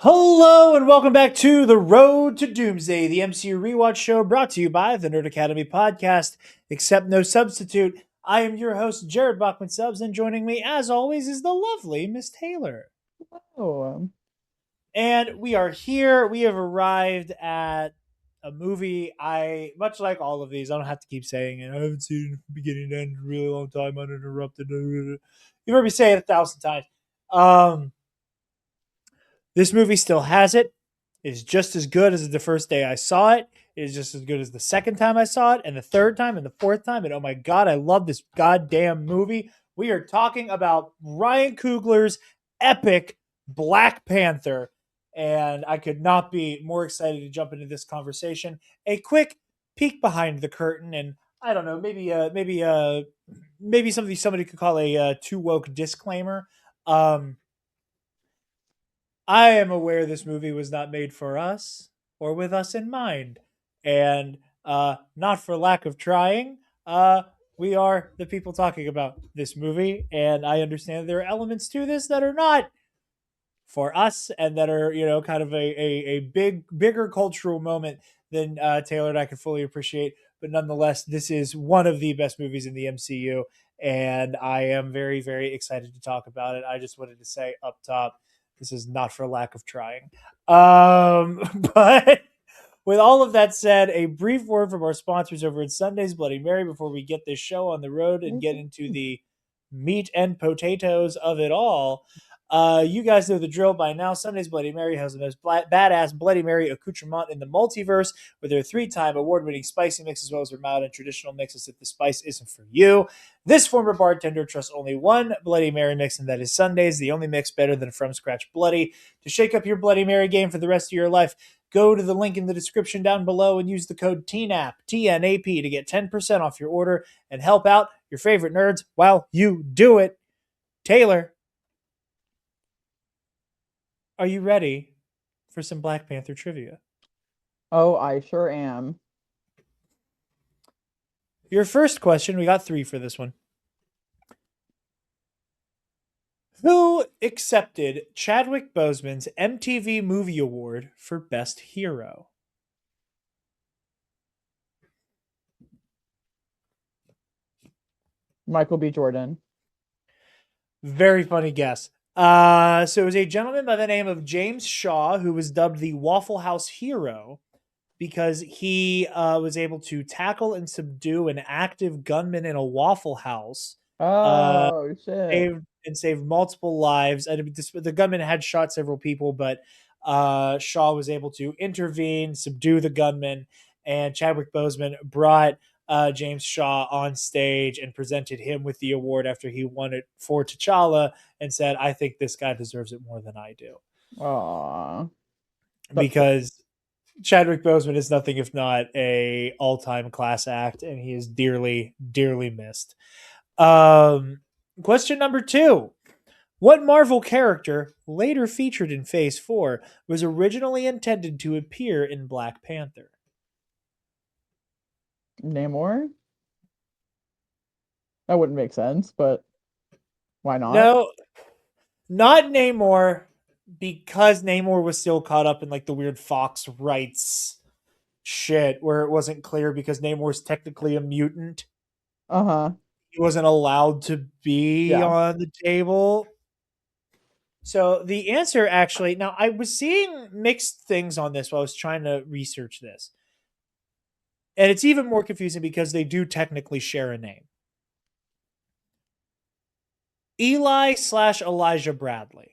Hello and welcome back to The Road to Doomsday, the MCU rewatch show brought to you by the Nerd Academy podcast, except no substitute. I am your host, Jarod Bachman Subs, and joining me, as always, is the lovely Miss Taylor. Oh, And we are here. We have arrived at a movie much like all of these, I don't have to keep saying it. I haven't seen it from beginning to end in a really long time, uninterrupted. You've heard me say it 1,000 times. Um, This movie still has it. It is just as good as the first day I saw it. It is just as good as the second time I saw it, and the third time, and the fourth time. And oh my God, I love this goddamn movie. We are talking about Ryan Coogler's epic Black Panther. And I could not be more excited to jump into this conversation. A quick peek behind the curtain, and I don't know, maybe something somebody could call a too woke disclaimer. Um, I am aware this movie was not made for us or with us in mind. And not for lack of trying, we are the people talking about this movie. And I understand there are elements to this that are not for us and that are, kind of a bigger cultural moment than Taylor and I can fully appreciate. But nonetheless, this is one of the best movies in the MCU. And I am very, very excited to talk about it. I just wanted to say up top, this is not for lack of trying. But with all of that said, a brief word from our sponsors over at Sunday's Bloody Mary before we get this show on the road and get into the meat and potatoes of it all. You guys know the drill by now. Sunday's Bloody Mary has the most badass Bloody Mary accoutrement in the multiverse with their 3-time award-winning spicy mix as well as their mild and traditional mixes if the spice isn't for you. This former bartender trusts only one Bloody Mary mix, and that is Sunday's, the only mix better than From Scratch Bloody. To shake up your Bloody Mary game for the rest of your life, go to the link in the description down below and use the code TNAP, TNAP, to get 10% off your order and help out your favorite nerds while you do it. Taylor, are you ready for some Black Panther trivia? I sure am. Your first question, we got 3 for this one. Who accepted Chadwick Boseman's MTV Movie Award for Best Hero? Michael B. Jordan. Very funny guess. So it was a gentleman by the name of James Shaw who was dubbed the Waffle House Hero because he was able to tackle and subdue an active gunman in a Waffle House, uh, Oh, shit. saved multiple lives. And the gunman had shot several people, but Shaw was able to intervene, subdue the gunman, and Chadwick Boseman brought James Shaw on stage and presented him with the award after he won it for T'Challa and said, "I think this guy deserves it more than I do," Aw. That's so because Chadwick Boseman is nothing if not a all-time class act, and he is dearly, dearly missed. Question number 2. What Marvel character, later featured in Phase 4, was originally intended to appear in Black Panther? Namor? That wouldn't make sense, but why not? No, not Namor, because Namor was still caught up in like the weird Fox rights shit where it wasn't clear because Namor's technically a mutant. Uh-huh. He wasn't allowed to be Yeah. on the table. So the answer actually, now I was seeing mixed things on this while I was trying to research this. And it's even more confusing because they do technically share a name. Eli/Elijah Bradley.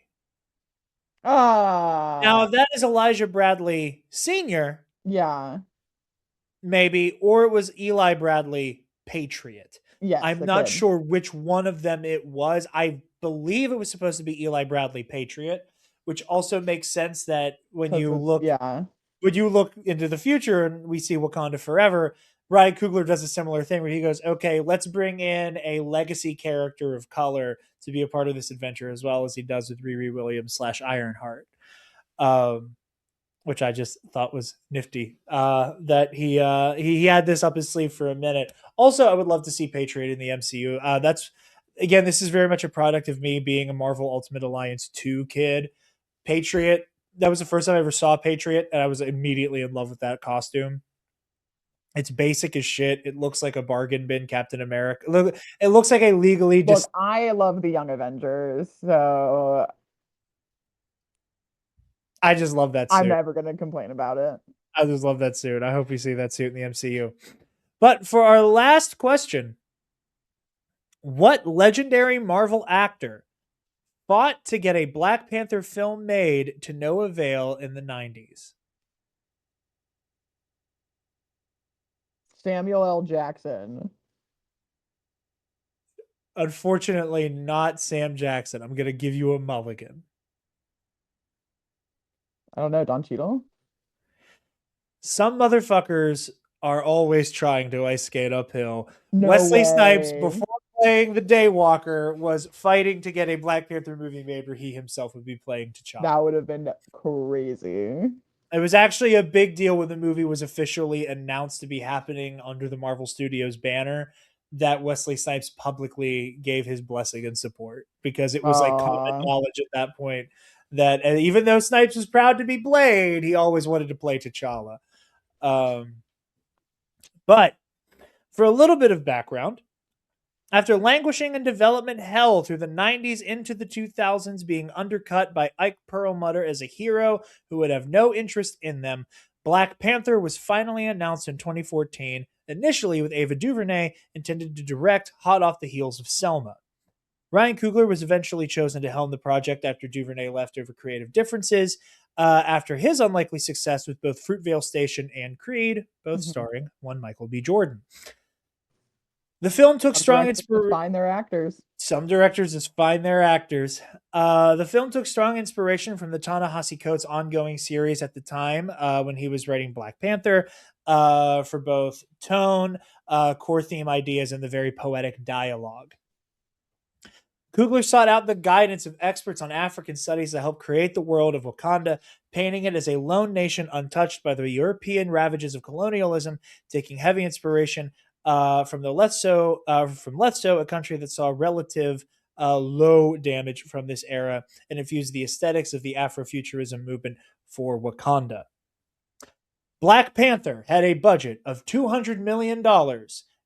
Now, Ah, if that is Elijah Bradley Sr., yeah. maybe, or it was Eli Bradley Patriot. Yes, I'm it not could. sure which one of them it was. I believe it was supposed to be Eli Bradley Patriot, which also makes sense that Because it's, yeah. when you look into the future and we see Wakanda Forever, Ryan Coogler does a similar thing where he goes, okay, let's bring in a legacy character of color to be a part of this adventure, as well as he does with Riri Williams/Ironheart. Um, which I just thought was nifty. That he had this up his sleeve for a minute. Also, I would love to see Patriot in the MCU. That's again, this is very much a product of me being a Marvel Ultimate Alliance 2 kid. Patriot that was the first time I ever saw Patriot, and I was immediately in love with that costume. It's basic as shit. It looks like a bargain bin Captain America. Look, it looks like a legally Look, just. I love the Young Avengers, so I just love that I'm suit. never gonna complain about it. I just love that suit. I hope we see that suit in the MCU. But for our last question, what legendary Marvel actor fought to get a Black Panther film made to no avail in the 90s? Samuel L. Jackson. Unfortunately, not Sam Jackson. I'm going to give you a mulligan. I don't know, Don Cheadle? Some motherfuckers are always trying to ice skate uphill. No Wesley Snipes, way. before playing the Daywalker, was fighting to get a Black Panther movie made where he himself would be playing T'Challa. That would have been crazy. It was actually a big deal when the movie was officially announced to be happening under the Marvel Studios banner that Wesley Snipes publicly gave his blessing and support, because it was like common Uh, knowledge at that point that even though Snipes was proud to be Blade, he always wanted to play T'Challa. Um, but for a little bit of background, after languishing in development hell through the 90s into the 2000s, being undercut by Ike Perlmutter as a hero who would have no interest in them, Black Panther was finally announced in 2014, initially with Ava DuVernay intended to direct, hot off the heels of Selma. Ryan Coogler was eventually chosen to helm the project after DuVernay left over creative differences. After his unlikely success with both Fruitvale Station and Creed, both mhm. starring one Michael B. Jordan. The film took Some strong directors just inspiration. find their actors. Some directors just find their actors. The film took strong inspiration from the Ta-Nehisi Coates ongoing series at the time when he was writing Black Panther for both tone, core theme ideas, and the very poetic dialogue. Coogler sought out the guidance of experts on African studies to help create the world of Wakanda, painting it as a lone nation untouched by the European ravages of colonialism, taking heavy inspiration from Lesso, a country that saw relative low damage from this era, and infused the aesthetics of the Afrofuturism movement for Wakanda. Black Panther had a budget of $200 million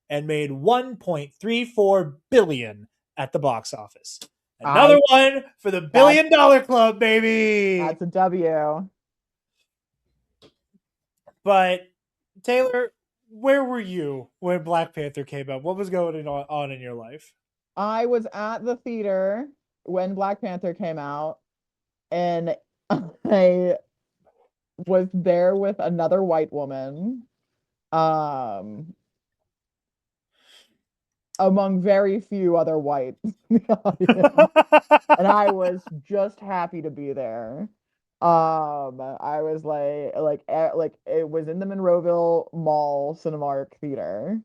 and made $1.34 billion at the box office. Another I one for the that's $1 billion club, baby. that's a W. But Taylor, where were you when Black Panther came out? What was going on in your life? I was at the theater when Black Panther came out, and I was there with another white woman. Um, among very few other whites in the audience. And I was just happy to be there. I was like it was in the Monroeville Mall Cinemark Theater.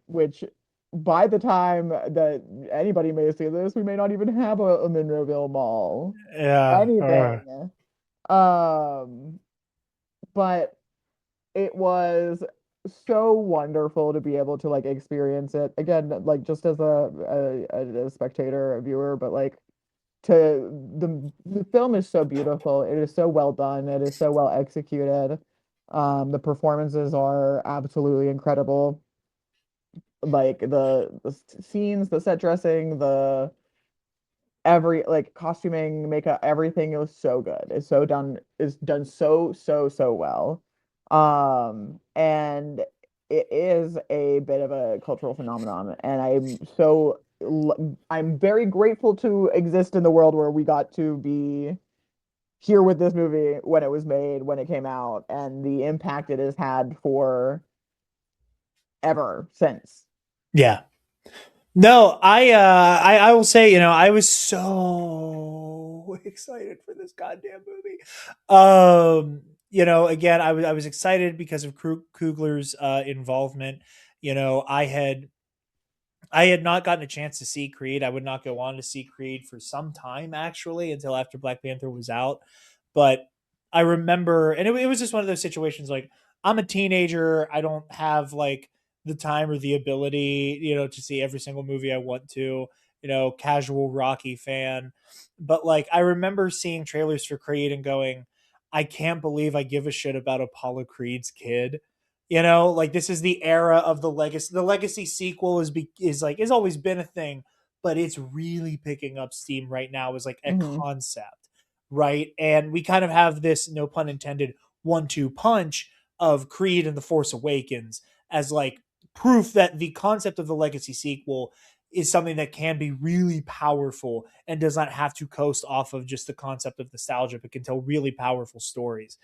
Which by the time that anybody may see this, we may not even have a Monroeville Mall. Yeah. Anything. Um, but it was so wonderful to be able to like experience it again, like just as a spectator, a viewer, but like to the film is so beautiful. It is so well done. It is so well executed. The performances are absolutely incredible. Like the scenes, the set dressing, the every like costuming, makeup, everything was so good. It's done so well. And it is a bit of a cultural phenomenon, and I'm very grateful to exist in the world where we got to be here with this movie when it was made, when it came out, and the impact it has had for ever since. Yeah. No, I will say, I was so excited for this goddamn movie. Again, I was excited because of Kugler's involvement. You know, I had not gotten a chance to see Creed. I would not go on to see Creed for some time, actually, until after Black Panther was out. But I remember, and it was just one of those situations like, I'm a teenager. I don't have like the time or the ability, to see every single movie I want to. casual Rocky fan. But like I remember seeing trailers for Creed and going, I can't believe I give a shit about Apollo Creed's kid. Like this is the era of the legacy. The legacy sequel is always been a thing, but it's really picking up steam right now as like a Mhm. concept, right? And we kind of have this, no pun intended, 1-2 punch of Creed and The Force Awakens as like proof that the concept of the legacy sequel is something that can be really powerful and does not have to coast off of just the concept of nostalgia, but can tell really powerful stories.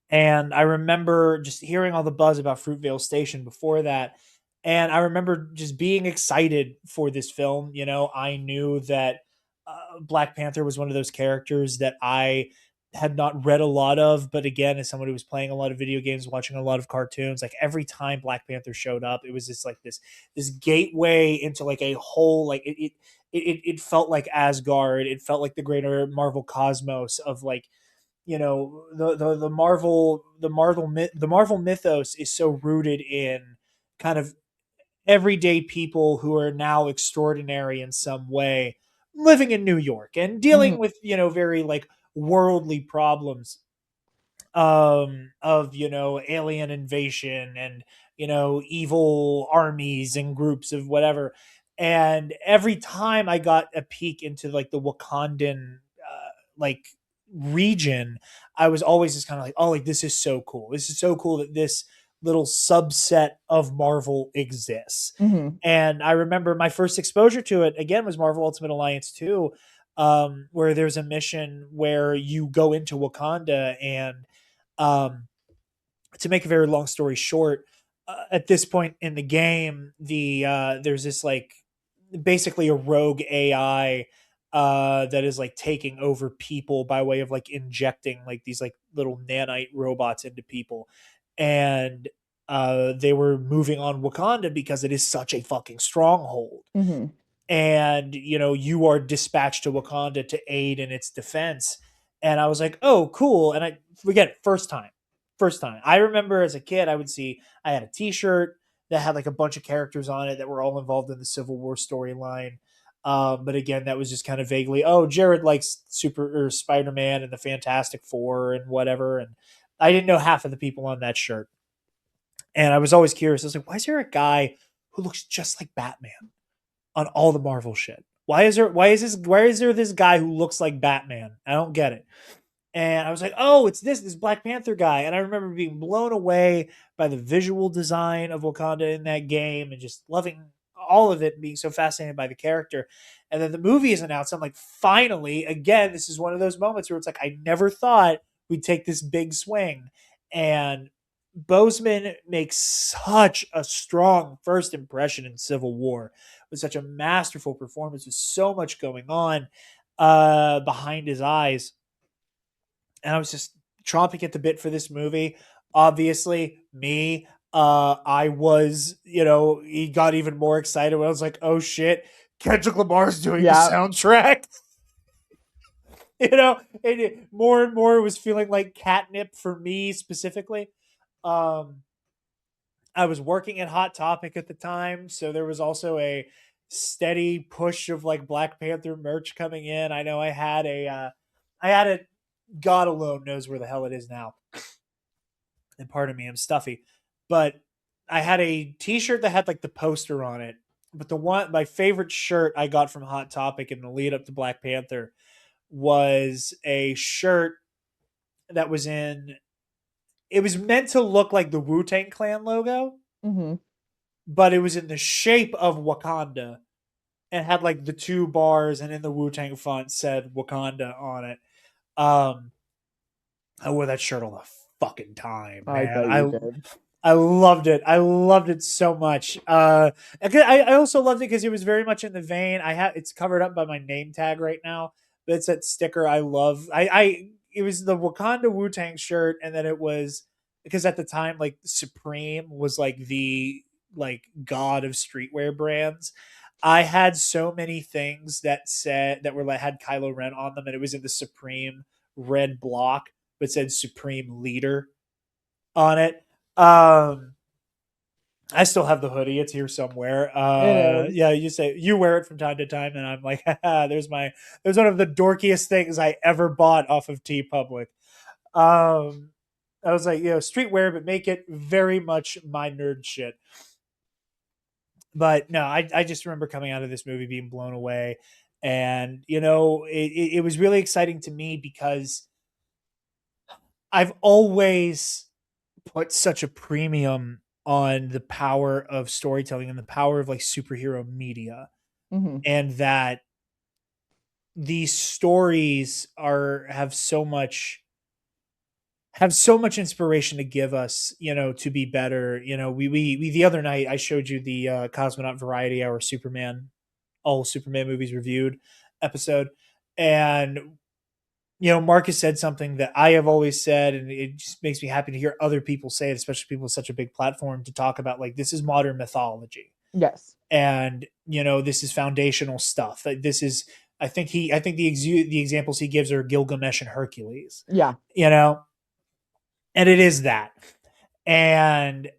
And I remember just hearing all the buzz about Fruitvale Station before that. And I remember just being excited for this film. I knew that Black Panther was one of those characters that I had not read a lot of. But again, as someone who was playing a lot of video games, watching a lot of cartoons, like every time Black Panther showed up, it was just like this gateway into like a whole, like it felt like Asgard. It felt like the greater Marvel cosmos of like, the Marvel mythos is so rooted in kind of everyday people who are now extraordinary in some way, living in New York and dealing Mhm. with very like worldly problems of alien invasion and evil armies and groups of whatever. And every time I got a peek into like the Wakandan like region, I was always just kind of like, oh, like this is so cool, this is so cool that this little subset of Marvel exists. Mhm. And I remember my first exposure to it again was Marvel Ultimate Alliance 2, where there's a mission where you go into Wakanda and um, to make a very long story short, at this point in the game, there's this like basically a rogue AI that is like taking over people by way of like injecting like these like little nanite robots into people, and they were moving on Wakanda because it is such a fucking stronghold, Mhm. and you are dispatched to Wakanda to aid in its defense. And I was like, oh, cool. And I forget, first time I remember as a kid, I had a T-shirt that had like a bunch of characters on it that were all involved in the Civil War storyline. But again, that was just kind of vaguely, oh, Jarod likes Super or Spider-Man and the Fantastic Four and whatever, and I didn't know half of the people on that shirt. And I was always curious. I was like, why is there a guy who looks just like Batman on all the Marvel shit? Why is there this guy who looks like Batman? I don't get it. And I was like, oh, it's this Black Panther guy. And I remember being blown away by the visual design of Wakanda in that game and just loving all of it and being so fascinated by the character. And then the movie is announced. I'm like, finally, again, this is one of those moments where it's like, I never thought we'd take this big swing. And Boseman makes such a strong first impression in Civil War with such a masterful performance with so much going on behind his eyes. And I was just chomping at the bit for this movie. Obviously, me, I was, he got even more excited when I was like, oh shit, Kendrick Lamar's doing the Yeah. soundtrack. More and more it was feeling like catnip for me specifically. Um, I was working at Hot Topic at the time, so there was also a steady push of like Black Panther merch coming in. I know I had a God alone knows where the hell it is now. And pardon me, I'm stuffy, but I had a T-shirt that had like the poster on it. But my favorite shirt I got from Hot Topic in the lead up to Black Panther was a shirt that was in. It was meant to look like the Wu-Tang Clan logo, Mhm. but it was in the shape of Wakanda and had like the two bars, and in the Wu-Tang font said Wakanda on it. Um, I wore that shirt all the fucking time, I man. bet you did. I loved it. I loved it so much. I also loved it because it was very much in the vein. It's covered up by my name tag right now, but it's that sticker I love. It was the Wakanda Wu Tang shirt, and then it was because at the time like Supreme was like the like god of streetwear brands. I had so many things that were like had Kylo Ren on them, and it was in the Supreme red block, but said Supreme Leader on it. Um, I still have the hoodie. It's here somewhere. It is. Yeah, you say you wear it from time to time, and I'm like, haha, there's one of the dorkiest things I ever bought off of T Public. Um, I was like, streetwear, but make it very much my nerd shit. But no, I just remember coming out of this movie being blown away, and it was really exciting to me because I've always put such a premium on the power of storytelling and the power of like superhero media, Hmm. and that these stories are have so much inspiration to give us, to be better. We the other night I showed you the Cosmonaut Variety Hour Superman, all Superman movies reviewed episode, and Marcus said something that I have always said, and it just makes me happy to hear other people say it, especially people with such a big platform to talk about. Like, this is modern mythology, Yes. and this is foundational stuff. Like, this is, I think the examples he gives are Gilgamesh and Hercules. Yeah. You know, and it is that. And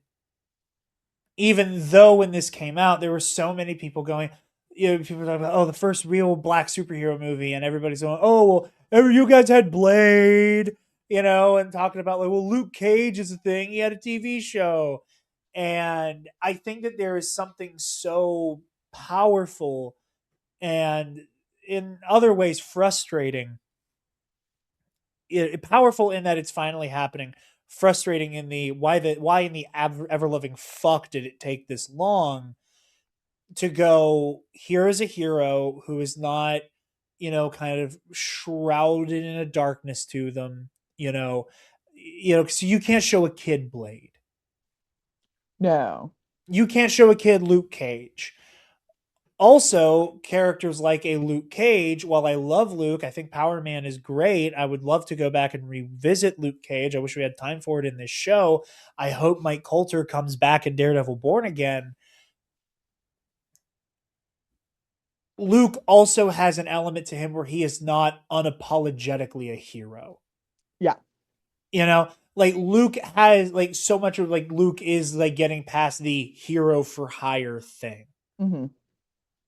even though when this came out, there were so many people going, people talking about, oh, the first real black superhero movie, and everybody's going, oh, well, you guys had Blade, and talking about like, well, Luke Cage is a thing. He had a TV show, and I think that there is something so powerful and in other ways frustrating, powerful in that it's finally happening, frustrating in the why in the ever loving fuck did it take this long to go, here is a hero who is not, kind of shrouded in a darkness to them, so you can't show a kid Blade, No. you can't show a kid Luke Cage. Also, characters like a Luke Cage, while I love Luke, I think Power Man is great. I would love to go back and revisit Luke Cage. I wish we had time for it in this show. I hope Mike Coulter comes back in Daredevil Born Again. Luke also has an element to him where he is not unapologetically a hero. Yeah. Like Luke has like so much of like Luke is like getting past the hero for hire thing. Hmm.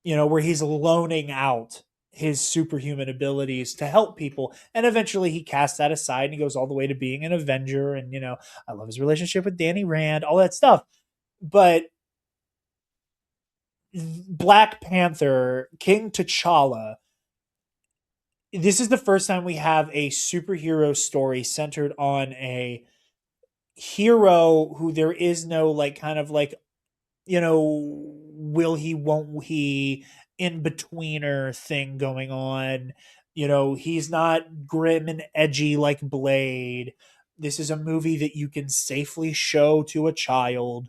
Where he's loaning out his superhuman abilities to help people. And eventually he casts that aside and he goes all the way to being an Avenger. And, I love his relationship with Danny Rand, all that stuff. But Black Panther, King T'Challa, this is the first time we have a superhero story centered on a hero who there is no like kind of like, will he, won't he, in betweener thing going on. He's not grim and edgy like Blade. This is a movie that you can safely show to a child,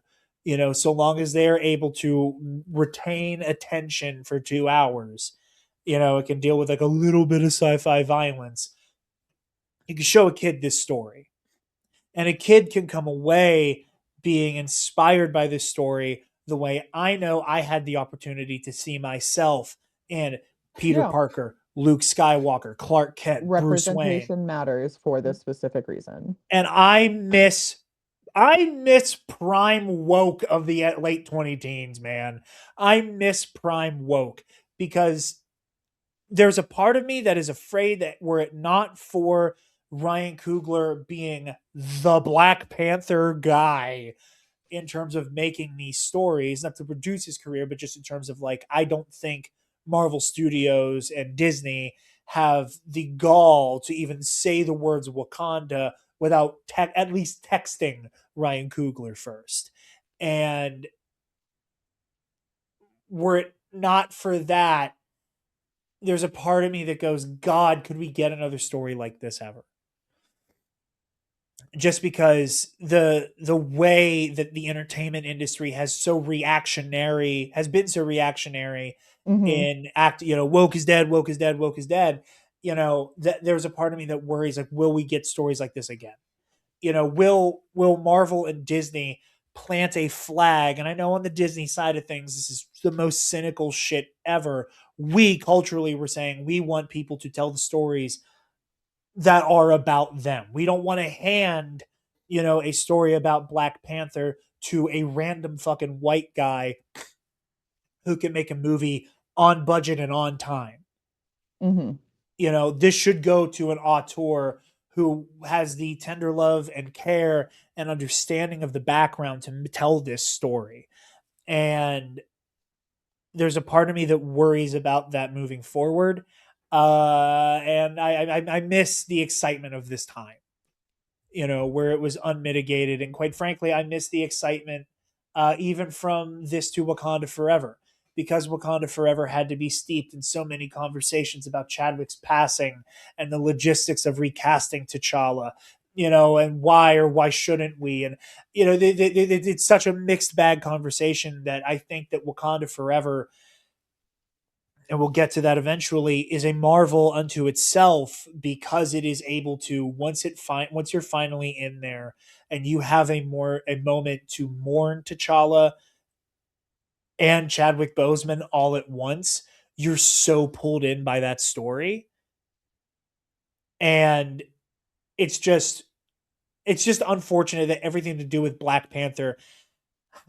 so long as they're able to retain attention for 2 hours. It can deal with like a little bit of sci fi violence. You can show a kid this story, and a kid can come away being inspired by this story the way I know I had the opportunity to see myself in Peter Yeah. Parker, Luke Skywalker, Clark Kent, Bruce Wayne. Representation matters for this specific reason. And I miss prime woke of the late 20 teens, man. I miss prime woke because there's a part of me that is afraid that were it not for Ryan Coogler being the Black Panther guy in terms of making these stories, not to produce his career, but just in terms of like, I don't think Marvel Studios and Disney have the gall to even say the words Wakanda without at least texting Ryan Coogler first. And were it not for that, there's a part of me that goes, God, could we get another story like this ever? Just because the way that the entertainment industry has been so reactionary Hmm. in woke is dead, woke is dead, woke is dead. That there's a part of me that worries, like, will we get stories like this again? Will Marvel and Disney plant a flag? And I know on the Disney side of things, this is the most cynical shit ever. We culturally were saying we want people to tell the stories that are about them. We don't want to hand, a story about Black Panther to a random fucking white guy who can make a movie on budget and on time. Hmm. This should go to an auteur who has the tender love and care and understanding of the background to tell this story. And there's a part of me that worries about that moving forward. And I miss the excitement of this time, where it was unmitigated. And quite frankly, I miss the excitement, even from this to Wakanda Forever, because Wakanda Forever had to be steeped in so many conversations about Chadwick's passing and the logistics of recasting T'Challa, and why or why shouldn't we? And, it's such a mixed bag conversation that I think that Wakanda Forever, and we'll get to that eventually, is a marvel unto itself because it is able to, once you're finally in there and you have a moment to mourn T'Challa and Chadwick Boseman all at once, you're so pulled in by that story. And it's just it's just unfortunate that everything to do with Black Panther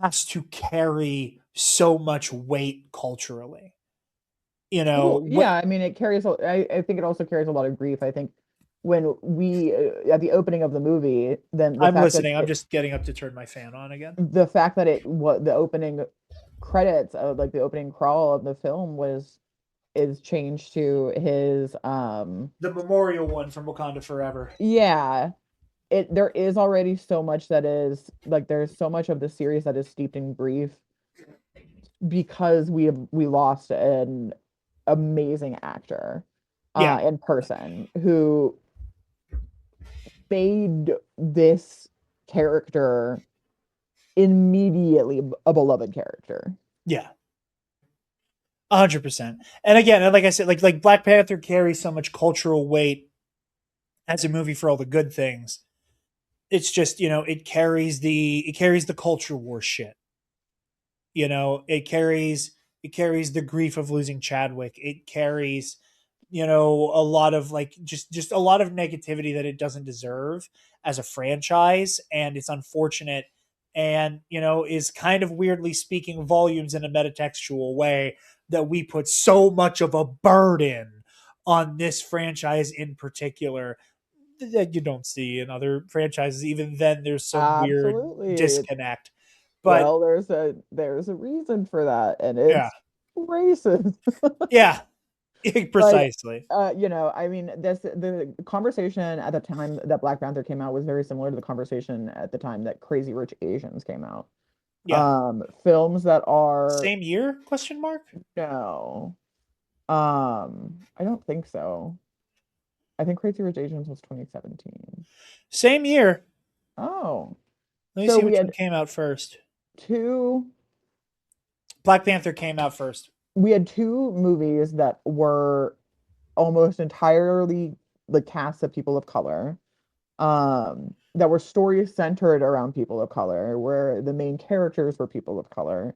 has to carry so much weight culturally. Well, What yeah, I mean, it carries, I think it also carries a lot of grief. I think when we, at the opening of the movie, then I'm listening. I'm just getting up to turn my fan on again. the fact that it, what the opening credits of like the opening crawl of the film is changed to his, The memorial one from Wakanda Forever. yeah, there is already so much that is like, there's so much of the series that is steeped in grief because we lost an amazing actor Yeah, in person who made this character immediately a beloved character. yeah, 100%. And again, like I said, like Black Panther carries so much cultural weight as a movie for all the good things. It's just it carries the culture war shit. It carries the grief of losing Chadwick. It carries a lot of like just a lot of negativity that it doesn't deserve as a franchise, and it's unfortunate, and is kind of weirdly speaking volumes in a metatextual way that we put so much of a burden on this franchise in particular that you don't see in other franchises. Even then there's some weird Absolutely. disconnect. But Well, there's a reason for that, and yeah, it's racist. yeah. Like, Precisely. I mean, the conversation at the time that Black Panther came out was very similar to the conversation at the time that Crazy Rich Asians came out. Yeah. Films that are, Same year? Question mark. no, I don't think so. I think Crazy Rich Asians was 2017. Same year. Oh, Let me so see which one came out first. two Black Panther came out first. we had two movies that were almost entirely the cast of people of color, that were stories centered around people of color, where the main characters were people of color.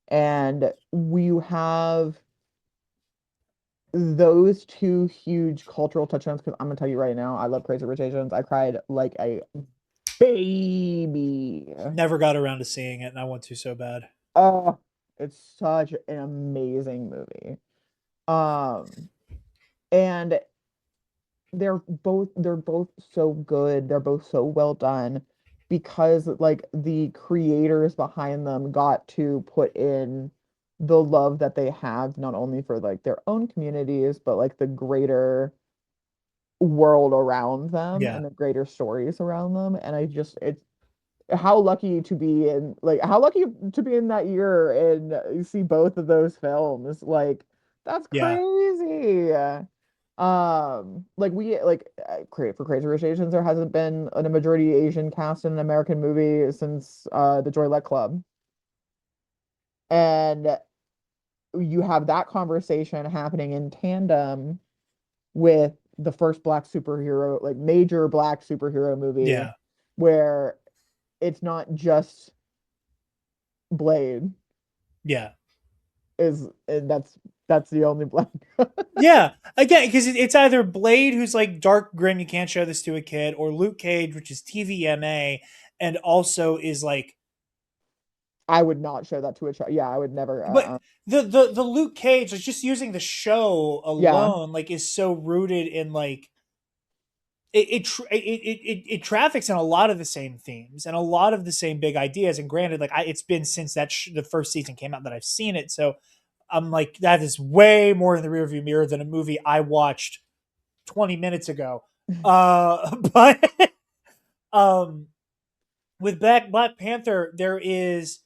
And we have those two huge cultural touchdowns, because I'm gonna tell you right now, I love Crazy Rich Asians. I cried like a baby. Never got around to seeing it, and I want to so bad. Oh, it's such an amazing movie. Um, and they're both so good. They're both so well done because like the creators behind them got to put in the love that they have not only for like their own communities but like the greater world around them Yeah, and the greater stories around them. And I just it's how lucky to be in, like, how lucky to be in that year and see both of those films. Like, that's yeah, crazy. Like we like create for Crazy Rich Asians, there hasn't been a majority Asian cast in an American movie since the Joy Luck Club. And you have that conversation happening in tandem with the first black superhero, like major black superhero movie, yeah, where it's not just Blade yeah, is, and that's the only black. yeah. Again, because it's either Blade, who's like dark grim, you can't show this to a kid, or Luke Cage, which is TVMA, and also is like I would not show that to a child. Yeah, I would never. But the Luke Cage, like just using the show Yeah, alone, like is so rooted in like it traffics in a lot of the same themes and a lot of the same big ideas. And granted, like it's been since the first season came out that I've seen it, so I'm like that is way more in the rearview mirror than a movie I watched 20 minutes ago. But um, with Black Panther, there is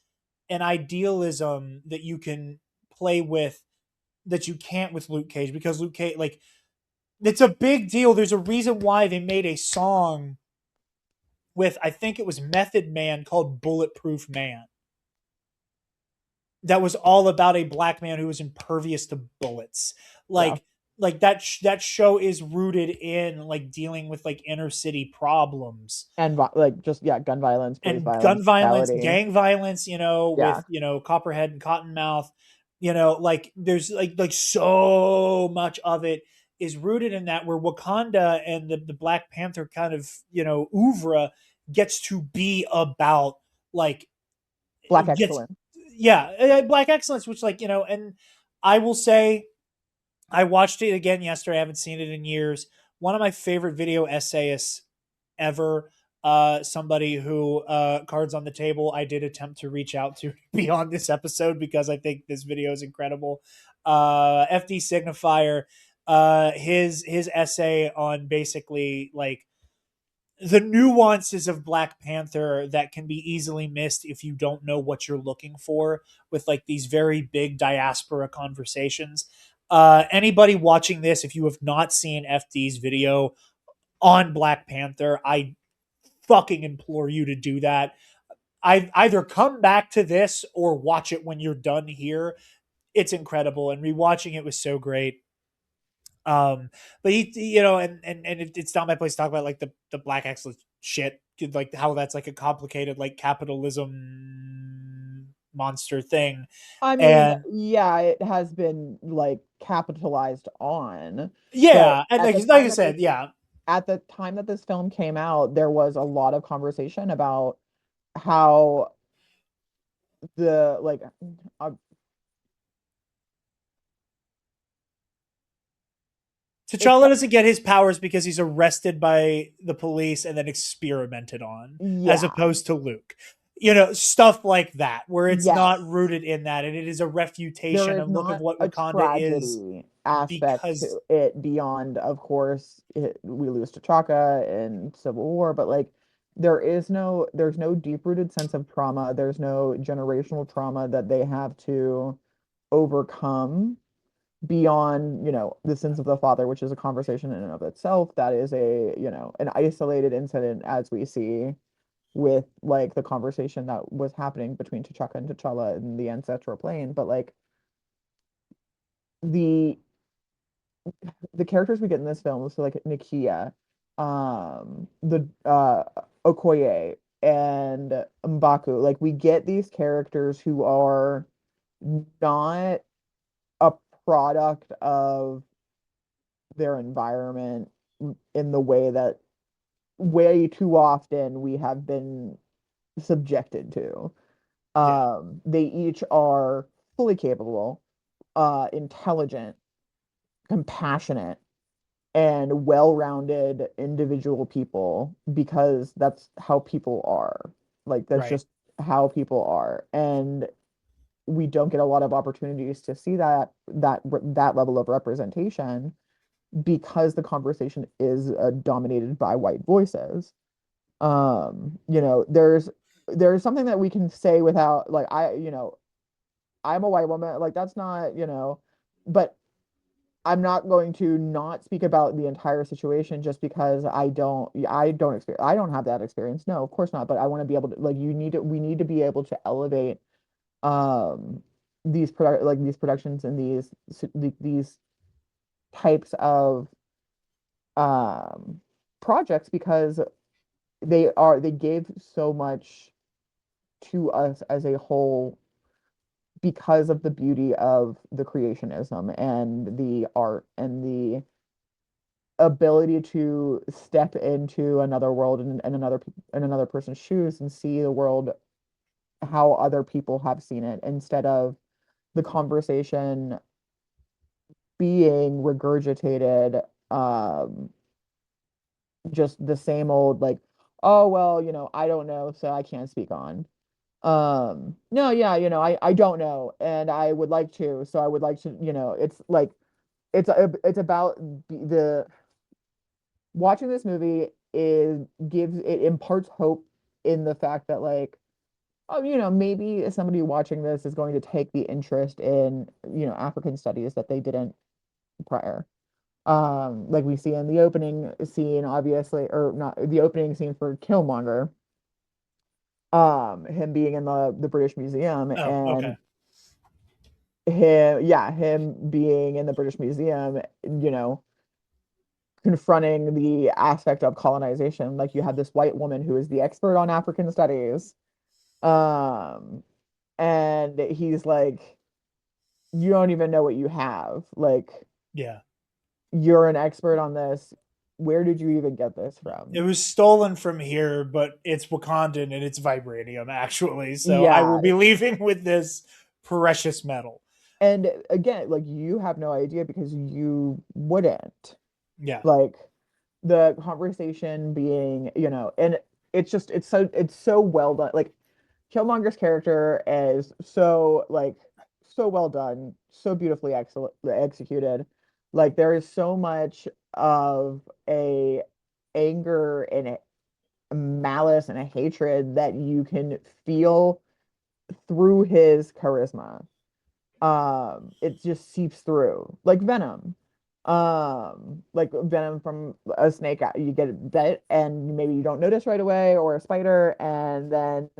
an idealism that you can play with that you can't with Luke Cage, because Luke Cage, like, it's a big deal. There's a reason why they made a song with, I think it was Method Man, called Bulletproof Man, that was all about a black man who was impervious to bullets. yeah, Like that show is rooted in like dealing with like inner city problems and like just yeah, gun violence, police and violence, gun violence, brutality. gang violence, with Yeah, Copperhead and Cottonmouth, like there's like so much of it is rooted in that, where Wakanda and the Black Panther kind of, oeuvre gets to be about like black gets excellence. yeah, black excellence, which, like, and I will say I watched it again yesterday. I haven't seen it in years. One of my favorite video essayists ever, somebody who, cards on the table, I did attempt to reach out to be on this episode because I think this video is incredible. FD Signifier, his essay on basically like the nuances of Black Panther that can be easily missed if you don't know what you're looking for with like these very big diaspora conversations. Anybody watching this, if you have not seen FD's video on Black Panther, I fucking implore you to do that. I either come back to this or watch it when you're done here. It's incredible, and rewatching it was so great. Um, but it's not my place to talk about like the black excellence shit, like how that's like a complicated like capitalism monster thing, I mean, and yeah, it has been like capitalized on, but yeah, and at the like I time that said, yeah, this film came out, there was a lot of conversation about how the like uh, it's T'Challa doesn't get his powers because he's arrested by the police and then experimented on, as yeah, opposed to Luke. Stuff like that, where it's not yes. rooted in that, and it is a There refutation is and look of not what a Wakanda is tragedy aspect because to it beyond, of course, we lose T'Chaka in Civil War, but like there's no deep-rooted sense of trauma. There's no generational trauma that they have to overcome beyond, the sins of the father, which is a conversation in and of itself. That is an isolated incident, as we see with like the conversation that was happening between T'Chaka and T'Challa in the ancestral plane. But like the the characters we get in this film, so like Nakia, the Okoye and Mbaku, like we get these characters who are not a product of their environment in the way that way too often we have been subjected to. yeah, They each are fully capable, intelligent, compassionate, and well-rounded individual people, because that's how people are. Like that's right, just how people are. And we don't get a lot of opportunities to see that level of representation because the conversation is dominated by white voices. There's something that we can say without like I'm a white woman, like that's not, but I'm not going to not speak about the entire situation just because I don't have that experience. No, of course not. But I want to be able to, like, we need to be able to elevate um these productions and these types of um projects, because they gave so much to us as a whole, because of the beauty of the creationism and the art and the ability to step into another world and another person's shoes and see the world how other people have seen it instead of the conversation being regurgitated, just the same old like, oh well, I don't know, so I can't speak on. No, yeah, I don't know, and I would like to, so I would like to, it's like it's about the watching this movie is gives it imparts hope in the fact that like, oh, maybe somebody watching this is going to take the interest in, African studies that they didn't prior. Like we see in the opening scene, obviously, or not the opening scene for Killmonger, him being in the British Museum Oh, and okay. him being in the British Museum, confronting the aspect of colonization. Like you have this white woman who is the expert on African studies. Um, and he's like, you don't even know what you have. Like, Yeah. you're an expert on this. Where did you even get this It from? was stolen from here, but it's Wakandan and it's vibranium, actually. So I will Yeah. be leaving with this precious metal. And again, like you have no idea because you wouldn't. Yeah. Like the conversation being, and it's so well done. Like Killmonger's character is so well done, so beautifully executed. Like there is so much of a anger and a malice and a hatred that you can feel through his charisma. It just seeps through like venom. Like venom from a snake, you get bit and maybe you don't notice right away, or a spider, and then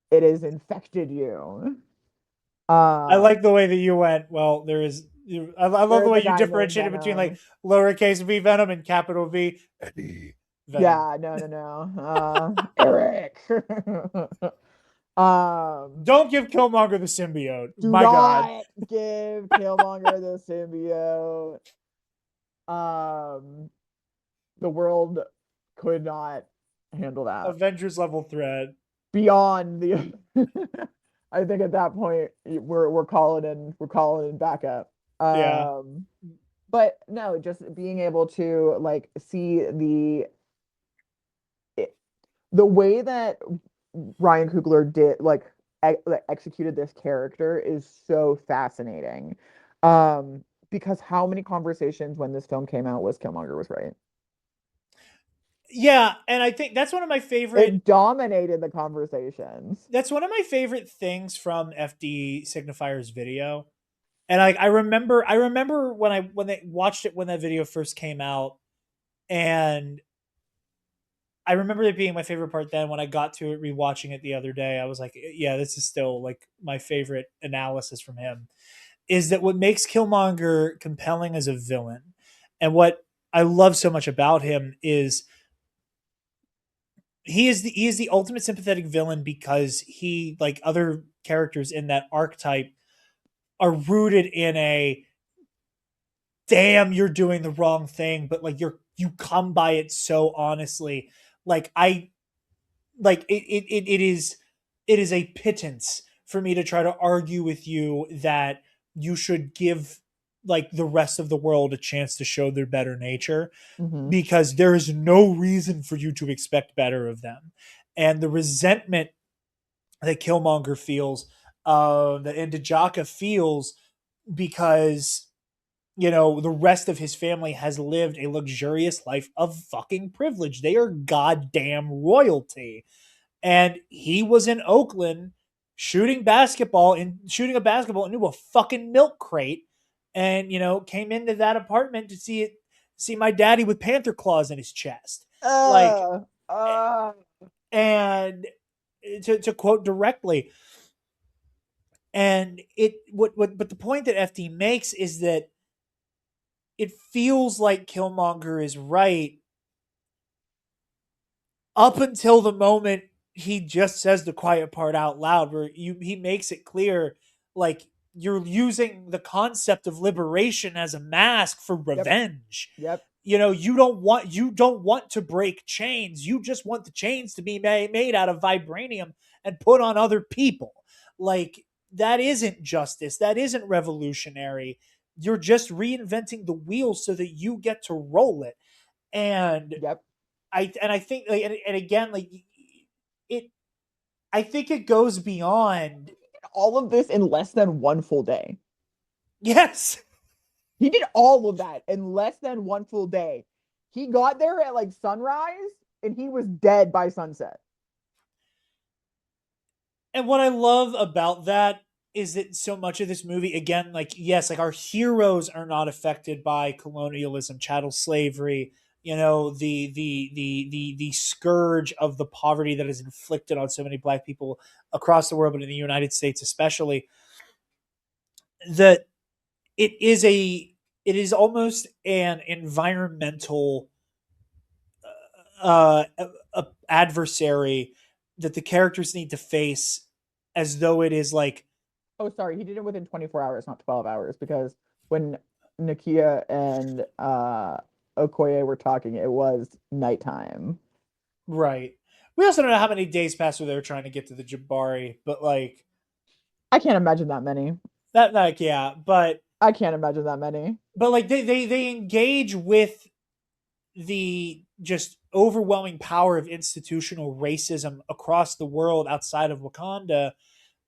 it has infected you. I Um, like the way that you went. Well, there is. I love there the is way a you guy named differentiated between like Venom. lowercase v venom and capital V Eddie venom. Yeah, no, no, no. Eric. um, Don't give Killmonger the symbiote. do My God, not give Killmonger the symbiote. Um, the world could not handle that. Avengers level threat. Beyond the, I think at that point we're calling in backup. Yeah, But no, just being able to like see the way that Ryan Coogler did like executed this character is so fascinating. Because how many conversations when this film came out was Killmonger was right. yeah, and I think that's one of my favorite. It dominated the conversations. That's one of my favorite things from FD Signifier's video. And I remember when they watched it when that video first came out, and I remember it being my favorite part. Then when I got to it rewatching it the other day, I was like, yeah, this is still like my favorite analysis from him. Is that what makes Killmonger compelling as a villain, and what I love so much about him is he is the ultimate sympathetic villain because he, like other characters in that archetype, are rooted in a damn, you're doing the wrong thing, but like you come by it so honestly. Like I like it is a pittance for me to try to argue with you that you should give like the rest of the world a chance to show their better nature, Hmm. because there is no reason for you to expect better of them. And the resentment that Killmonger feels, that Indijaka feels, because the rest of his family has lived a luxurious life of fucking privilege. They are goddamn royalty. And he was in Oakland shooting a basketball into a fucking milk crate, and came into that apartment to see my daddy with panther claws in his chest. Like, Uh, uh, and to quote directly, and it what but the point that FD makes is that it feels like Killmonger is right up until the moment he just says the quiet part out loud, where he makes it clear, like, you're using the concept of liberation as a mask for yep, revenge. yep. You don't want to break chains. You just want the chains to be made out of vibranium, and put on other people. Like, that isn't justice. That isn't revolutionary. You're just reinventing the wheel so that you get to roll it. And Yep. I think, like, and again, like, it, I think it goes beyond. All of this in less than one full day. Yes. He did all of that in less than one full day. He got there at like sunrise and he was dead by sunset. And what I love about that is that so much of this movie, again, like, yes, like, our heroes are not affected by colonialism, chattel slavery, the scourge of the poverty that is inflicted on so many black people across the world, but in the United States especially. That it is it is almost an environmental uh, adversary that the characters need to face, as though it is like. Oh, sorry, he did it within 24 hours, not 12 hours, because when Nakia and Okoye were talking, it was nighttime. Right. We also don't know how many days passed where they were trying to get to the Jabari, but like I can't imagine that many. that, like, yeah, I can't imagine that many. but like they engage with the just overwhelming power of institutional racism across the world outside of Wakanda,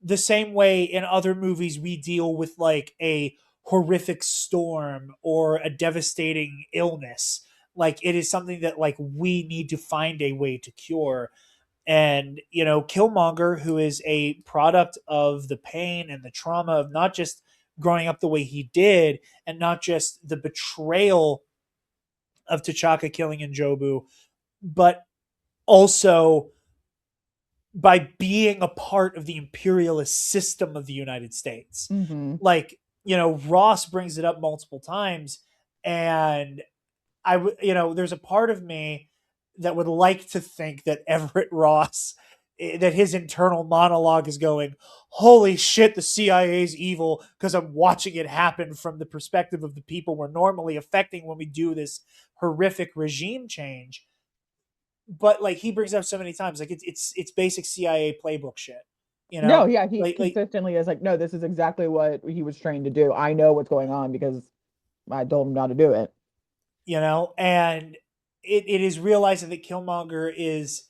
the same way in other movies we deal with like a horrific storm or a devastating illness. Like, it is something that, like, we need to find a way to cure. And Killmonger, who is a product of the pain and the trauma of not just growing up the way he did, and not just the betrayal of T'Chaka killing Njobu, but also by being a part of the imperialist system of the United States. Mm-hmm. Like, Ross brings it up multiple times, and there's a part of me that would like to think that Everett Ross, that his internal monologue is going, holy shit, the CIA's evil, because I'm watching it happen from the perspective of the people we're normally affecting when we do this horrific regime change. But like, he brings up so many times, like, it's basic CIA playbook shit, No, yeah, he like consistently is like, no, this is exactly what he was trained to do. I know what's going on because I told him how to do it. and it is realizing that Killmonger is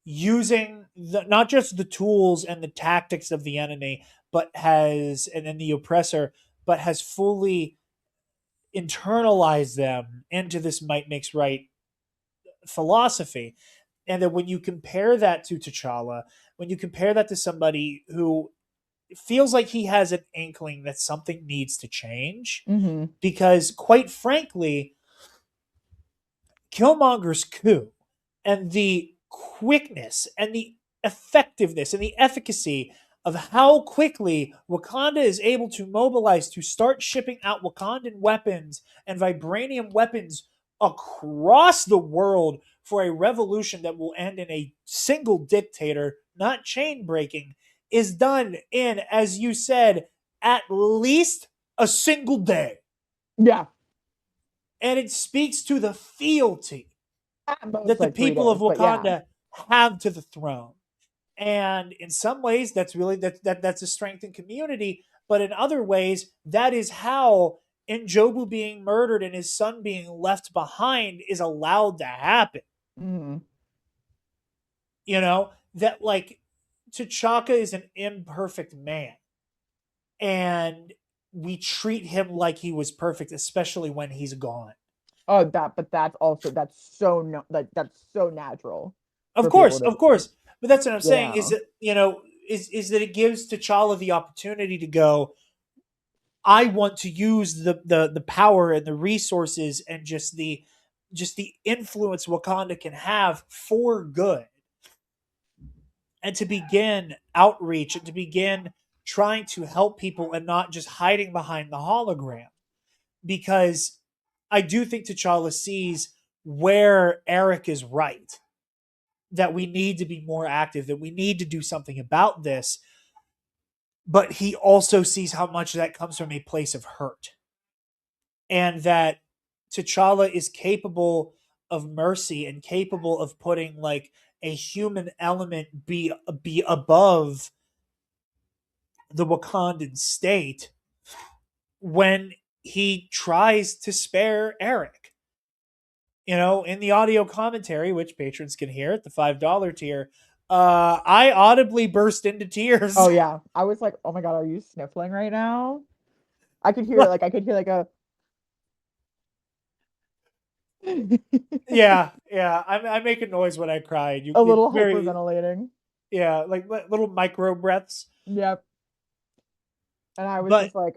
using not just the tools and the tactics of the enemy, and then the oppressor, but has fully internalized them into this might makes right philosophy. And that when you compare that to T'Challa, when you compare that to somebody who feels like he has an inkling that something needs to change, Mm-hmm. because quite frankly, Killmonger's coup and the quickness and the effectiveness and the efficacy of how quickly Wakanda is able to mobilize to start shipping out Wakandan weapons and vibranium weapons across the world for a revolution that will end in a single dictator, not chain breaking, is done in, as you said, at least a single day. Yeah, And it speaks to the fealty at most that the like three people of days, but yeah. Wakanda have to the throne. And in some ways, that's really that's a strength in community. But in other ways, that is how Njobu being murdered and his son being left behind is allowed to happen. Mm-hmm. That, like, T'Chaka is an imperfect man, and we treat him like he was perfect, especially when he's gone. Oh, but that's also that's so no, like that's so natural Of for people course, to of do. course. But that's what I'm saying, is Yeah. that, is that it gives T'Challa the opportunity to go, I want to use the power and the resources and just the influence Wakanda can have for good, and to begin outreach and to begin trying to help people and not just hiding behind the hologram. Because I do think T'Challa sees where Eric is right, that we need to be more active, that we need to do something about this. But he also sees how much that comes from a place of hurt, and that T'Challa is capable of mercy and capable of putting like a human element be above the Wakandan state when he tries to spare Eric. In the audio commentary, which patrons can hear at the $5 tier, I audibly burst into tears. Oh yeah. I was like, oh my God, are you sniffling right now? I could hear like I could hear like a Yeah. I make a noise when I cry. a It's little very, hyperventilating. yeah, like little micro breaths. Yep. And I was But just like,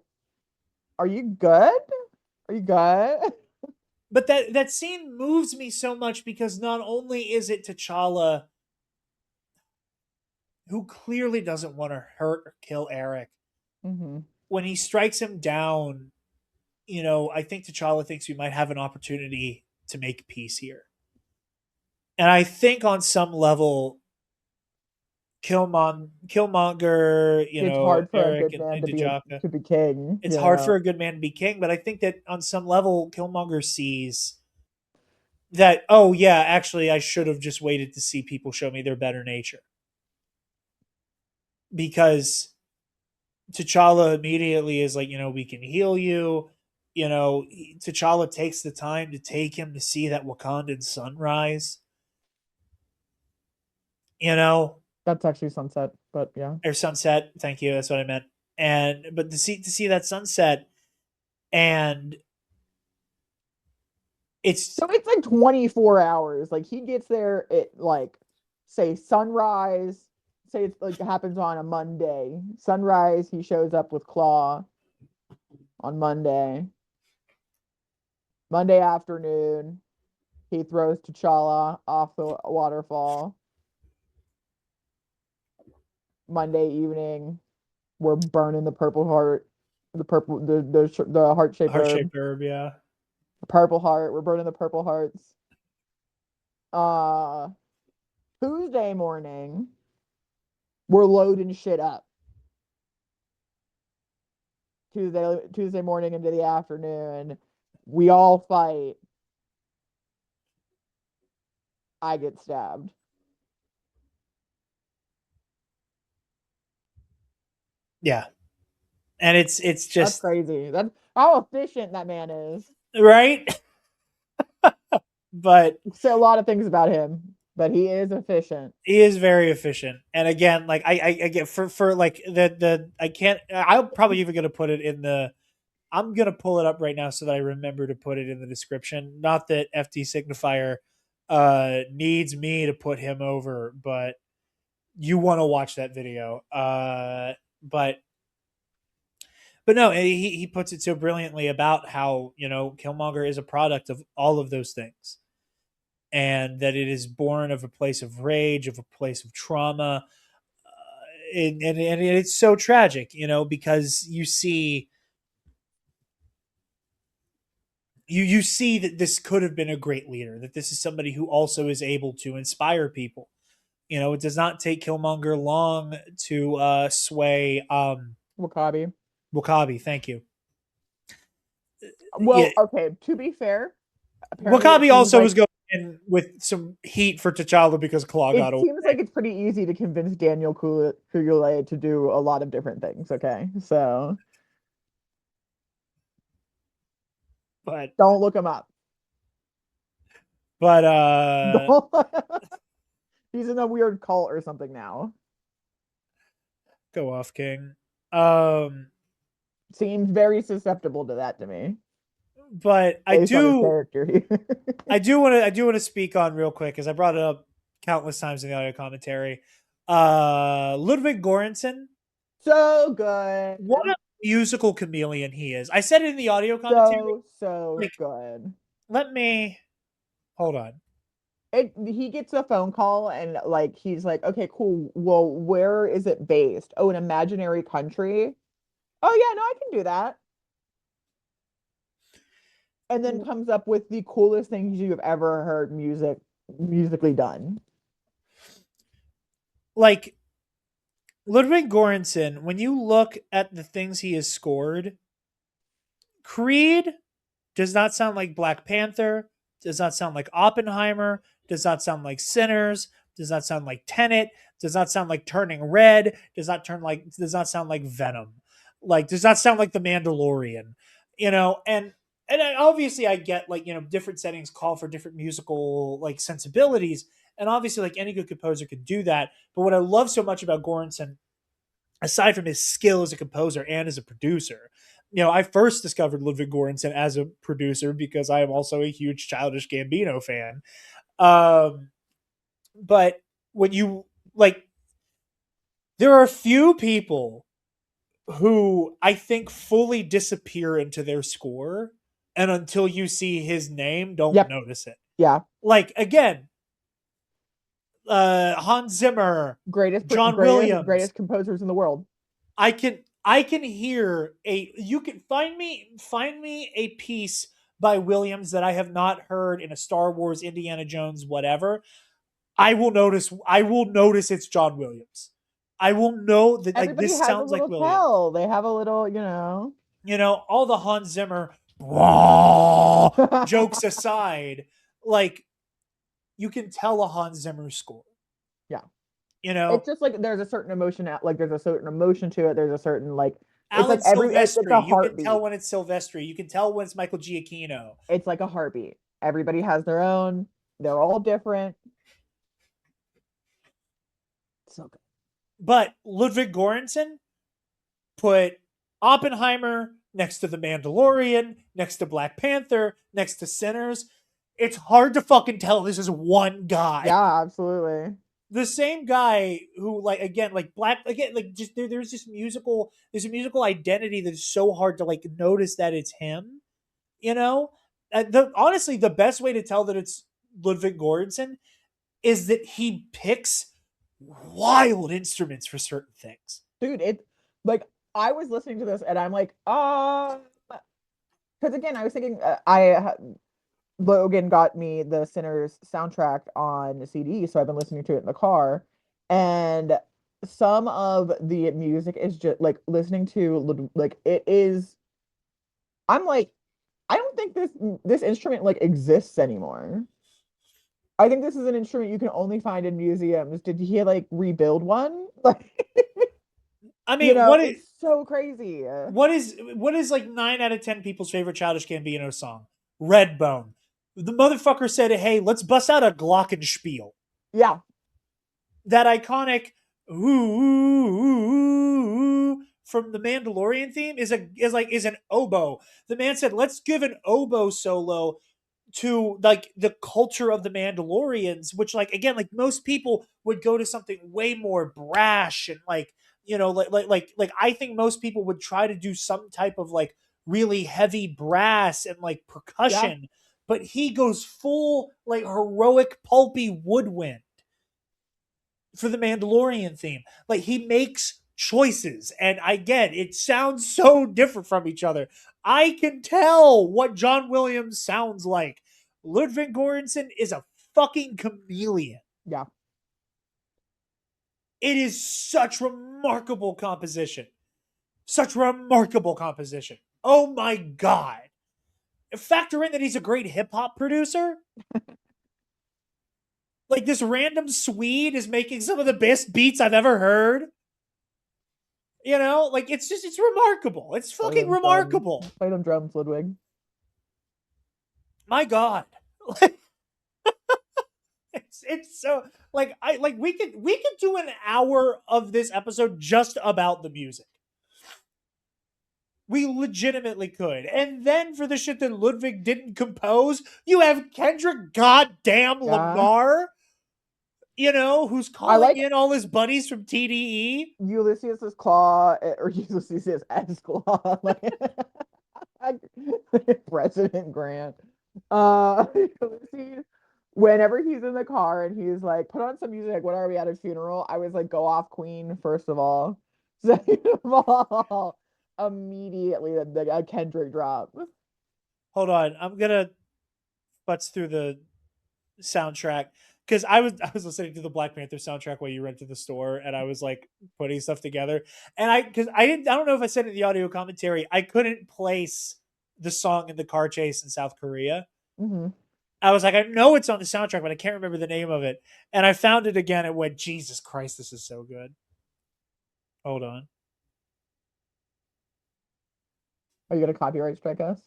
are you good? Are you good? that scene moves me so much because not only is it T'Challa who clearly doesn't want to hurt or kill Eric, Hmm. when he strikes him down, I think T'Challa thinks we might have an opportunity to make peace here. And I think on some level, Killmonger, It's hard for a Eric good and, man and to be T'Chaka, to be king, it's you hard for know. a good man to be king, but I think that on some level, Killmonger sees that, oh, yeah, actually, I should have just waited to see people show me their better nature. Because T'Challa immediately is like, we can heal you. T'Challa takes the time to take him to see that Wakandan sunrise, you know, That's actually sunset, but yeah. or sunset. Thank you. That's what I meant. But to see that sunset, and it's So it's like 24 hours. Like he gets there at like say sunrise, say it's like happens on a Monday. Sunrise, he shows up with Claw on Monday. Monday afternoon, he throws T'Challa off the waterfall. Monday evening, we're burning the purple heart, the purple the heart shaped heart herb, shaped herb. Yeah, purple heart. We're burning the purple hearts. Uh, Tuesday morning, we're loading shit up. Tuesday morning into the afternoon, we all fight. I get stabbed. yeah, and it's That's just crazy. That's how efficient that man is. right, but Say a lot of things about him, but he is efficient. he is very efficient. And again, like I get for like the I can't. I'm probably even gonna put it in the. I'm gonna pull it up right now so that I remember to put it in the description. Not that FD Signifier needs me to put him over, but you want to watch that video. But no, he puts it so brilliantly about how Killmonger is a product of all of those things, and that it is born of a place of rage, of a place of trauma, and it's so tragic, because you see that this could have been a great leader, that this is somebody who also is able to inspire people. It does not take Killmonger long to sway Wakabi. Wakabi. Thank you. Yeah, Well, okay, to be fair, apparently it Wakabi seems also was like going in with some heat for T'Challa because Claw got it away. seems like it's pretty easy to convince Daniel Coogler to do a lot of different things. Okay, so But don't look him up. but Don't. He's in a weird cult or something now. go off, King. Um, Seems very susceptible to that to me, but I based on his do character here. I do want to speak on real quick because I brought it up countless times in the audio commentary. Ludwig Göransson, So what good. a musical chameleon he is. I said it in the audio commentary. So Like, good. let me hold on. He gets a phone call and like he's like, okay, cool. Well, where is it based? Oh, an imaginary country. Oh yeah, no, I can do that. And then comes up with the coolest things you've ever heard musically done. Like Ludwig Göransson, when you look at the things he has scored, Creed does not sound like Black Panther, does not sound like Oppenheimer, does not sound like Sinners, does not sound like Tenet, does not sound like Turning Red, does not sound like Venom, like does not sound like The Mandalorian, you know, and obviously I get like, you know, different settings call for different musical like sensibilities, and obviously like any good composer could do that. But what I love so much about Goranson, aside from his skill as a composer and as a producer, you know, I first discovered Ludwig Göransson as a producer because I am also a huge Childish Gambino fan. Um, but when you like, there are a few people who I think fully disappear into their score, and until you see his name, don't Yep. notice it. Yeah. Like again, Hans Zimmer, John Greatest Williams. composers in the world. I can hear a you can find me a piece by Williams that I have not heard in a Star Wars, Indiana Jones, whatever. I will notice it's John Williams. I will know that like Everybody this has a sounds like little Williams. tell. They have a little, you know. You know, all the Hans Zimmer jokes aside, like you can tell a Hans Zimmer score. Yeah. You It's know, just like there's a certain emotion like there's a certain emotion to it. There's a certain like it's like Alan it's Silvestri, a you can tell heartbeat. when it's Silvestri. You can tell when it's Michael Giacchino. It's like a heartbeat. Everybody has their own. They're all different. So good. But Ludwig Göransson put Oppenheimer next to The Mandalorian, next to Black Panther, next to Sinners. It's hard to fucking tell this is one guy. Yeah, absolutely. The same guy who, like, again, like Black, again, like just there's a musical identity that's so hard to like notice that it's him. You know, honestly, the best way to tell that it's Ludwig Göransson is that he picks wild instruments for certain things. Dude, it like I was listening to this and I'm like, because again, I was thinking Logan got me the Sinners soundtrack on CD, so I've been listening to it in the car, and some of the music is just like listening to like it is. I'm like, I don't think this instrument like exists anymore. I think this is an instrument you can only find in museums. Did he like rebuild one? Like, I you mean, know, it's so crazy. what is like 9 out of 10 people's favorite Childish Gambino song? Redbone. The motherfucker said, "Hey, let's bust out a glockenspiel." Yeah, That iconic ooh from the Mandalorian theme is an oboe. The man said, "Let's give an oboe solo to like the culture of the Mandalorians," which like again, like most people would go to something way more brash and like, you know, like I think most people would try to do some type of like really heavy brass and like yeah, percussion, but he goes full like heroic pulpy woodwind for the Mandalorian theme. Like he makes choices, and again, it sounds so different from each other. I can tell what John Williams sounds like. Ludwig Göransson is a fucking chameleon. yeah. It is such remarkable composition. Such remarkable composition. Oh my god. Factor in that he's a great hip hop producer. Like this random Swede is making some of the best beats I've ever heard. You know, like it's remarkable. It's Play fucking them drums. remarkable. Play them drums, Ludwig. My god. It's so like I like we could do an hour of this episode just about the music. We legitimately could. And then for the shit that Ludwig didn't compose, you have Kendrick goddamn Yeah. Lamar, you know, who's I calling like in all his buddies from TDE. Ulysses's claw or Ulysses's S claw, like President Grant. Ulysses, whenever he's in the car and he's like, put on some music, like, what are we at a funeral? I was like, go off Queen, first of all. Second of all, immediately a Kendrick drop. Hold on, I'm gonna butts through the soundtrack because I was listening to the Black Panther soundtrack while you went to the store, and I was like putting stuff together, and I don't know if I said it in the audio commentary, I couldn't place the song in the car chase in South Korea. Hmm. I was like, I know it's on the soundtrack, but I can't remember the name of it. And I found it again and went, Jesus Christ, this is so good. Hold on. Are you gonna copyright strike us?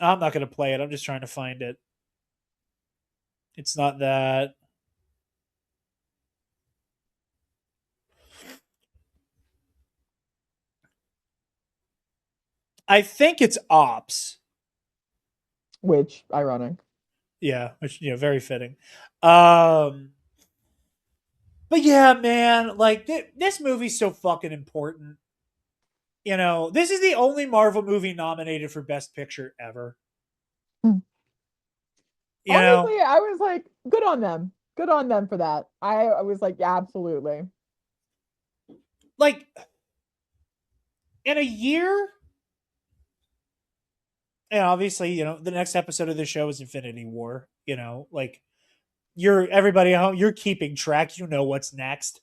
I'm not going to play it. I'm just trying to find it. It's not that. I think it's Ops. Which ironic. Yeah, which very fitting. Um, but yeah, man, like this movie's so fucking important. This is the only Marvel movie nominated for Best Picture ever. Hmm. You know, Honestly, I was like, good on them. Good on them for that. I was like, yeah, absolutely. like in a year, and obviously, the next episode of the show is Infinity War. Like you're everybody at home, you're keeping track. You know what's next.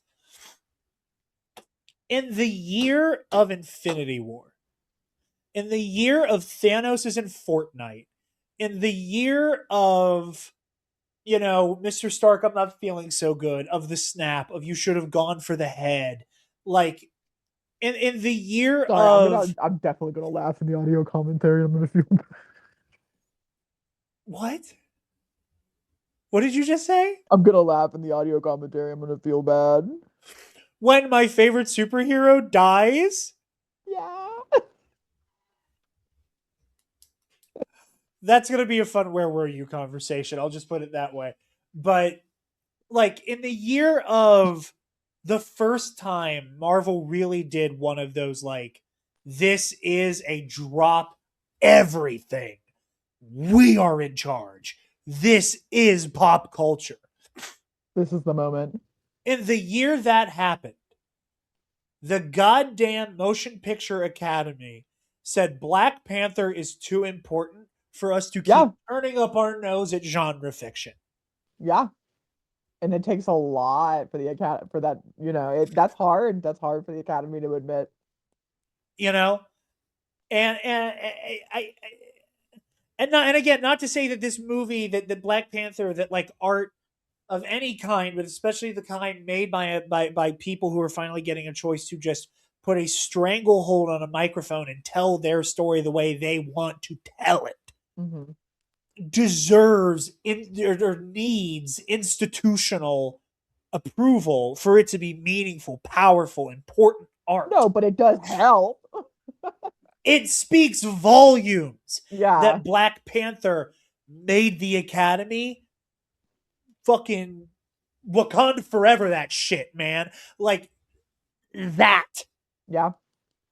In the year of Infinity War, in the year of Thanos is in Fortnite, in the year of Mr. Stark, I'm not feeling so good, of the snap, of you should have gone for the head. Like in the year Sorry, of I'm definitely gonna laugh in the audio commentary. I'm gonna feel what? What did you just say? I'm gonna laugh in the audio commentary. I'm gonna feel bad. When my favorite superhero dies? Yeah. That's gonna be a fun where were you conversation. I'll just put it that way. But like in the year of the first time Marvel really did one of those like this is a drop everything. We are in charge. This is pop culture. This is the moment. In the year that happened, the goddamn Motion Picture Academy said Black Panther is too important for us to keep Yeah, turning up our nose at genre fiction. yeah. And it takes a lot for the academy for that, that's hard. That's hard for the academy to admit. You know, and and again, not to say that this movie, that Black Panther, that like art of any kind, but especially the kind made by people who are finally getting a choice to just put a stranglehold on a microphone and tell their story the way they want to tell it, Hmm. deserves or needs institutional approval for it to be meaningful, powerful, important art. No, but it does help. It speaks volumes Yeah, that Black Panther made the Academy fucking Wakanda forever that shit, man. Like that. yeah.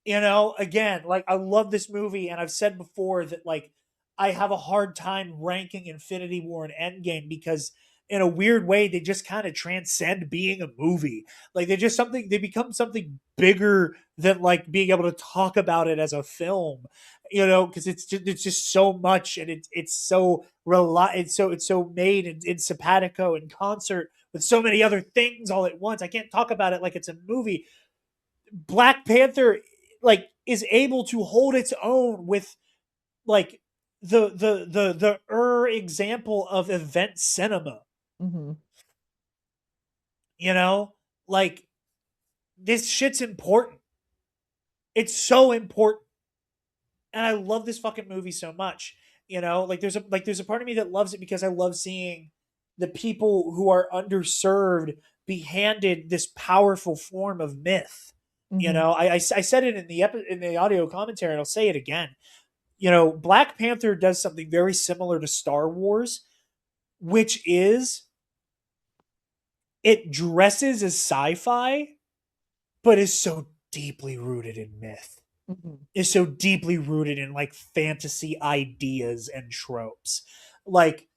Again, like I love this movie, and I've said before that like I have a hard time ranking Infinity War and Endgame because in a weird way they just kind of transcend being a movie. Like they become something bigger than like being able to talk about it as a film. Because it's just so much, and it's so it's so made in simpatico in concert with so many other things all at once. I can't talk about it like it's a movie. Black Panther like is able to hold its own with like the example of event cinema. Hmm. You know, like this shit's important. It's so important, and I love this fucking movie so much. Like there's a part of me that loves it because I love seeing the people who are underserved be handed this powerful form of myth. Hmm. I said it in the audio commentary, and I'll say it again. Black Panther does something very similar to Star Wars, which is it dresses as sci-fi, but is so deeply rooted in myth. Hmm. Is so deeply rooted in like fantasy ideas and tropes. Like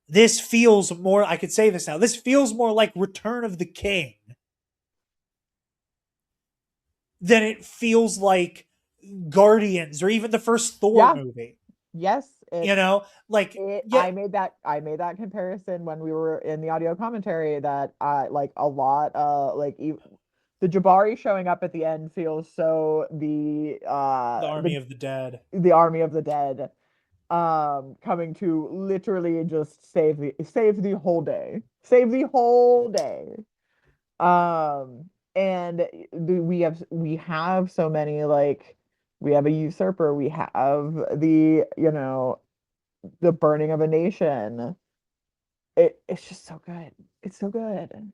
this feels more, I could say this now, this feels more like Return of the King than it feels like Guardians or even the first Thor Yeah, movie. yes, Like it yeah, I made that comparison when we were in the audio commentary that like a lot the Jabari showing up at the end feels so the Army of the Dead. the Army of the Dead. coming to literally just save the whole day. Save the whole day. And we have so many, like, we have a usurper, we have the burning of a nation. It's just so good. It's so good.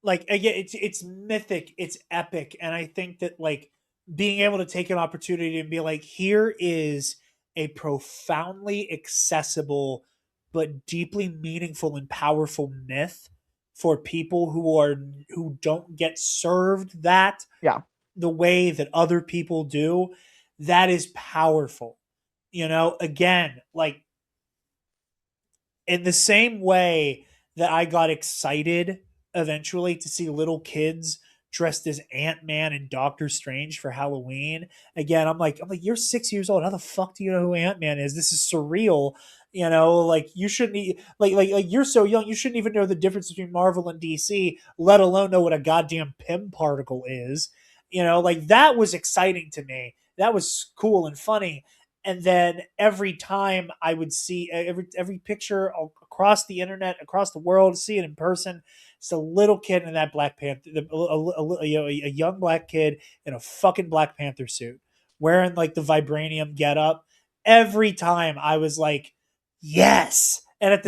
Like again, it's mythic, it's epic, and I think that like being able to take an opportunity and be like, here is a profoundly accessible but deeply meaningful and powerful myth for people who don't get served that Yeah. the way that other people do, that is powerful. Again, like in the same way that I got excited eventually to see little kids dressed as Ant-Man and Doctor Strange for Halloween. Again, I'm like, you're 6 years old. How the fuck do you know who Ant-Man is? This is surreal. Like you shouldn't like you're so young, you shouldn't even know the difference between Marvel and DC, let alone know what a goddamn Pym particle is. Like that was exciting to me. That was cool and funny. And then every time I would see every picture across the internet, across the world, see it in person, it's a little kid in that Black Panther, a young black kid in a fucking Black Panther suit, wearing like the vibranium getup. Every time I was like, yes. Yeah. And at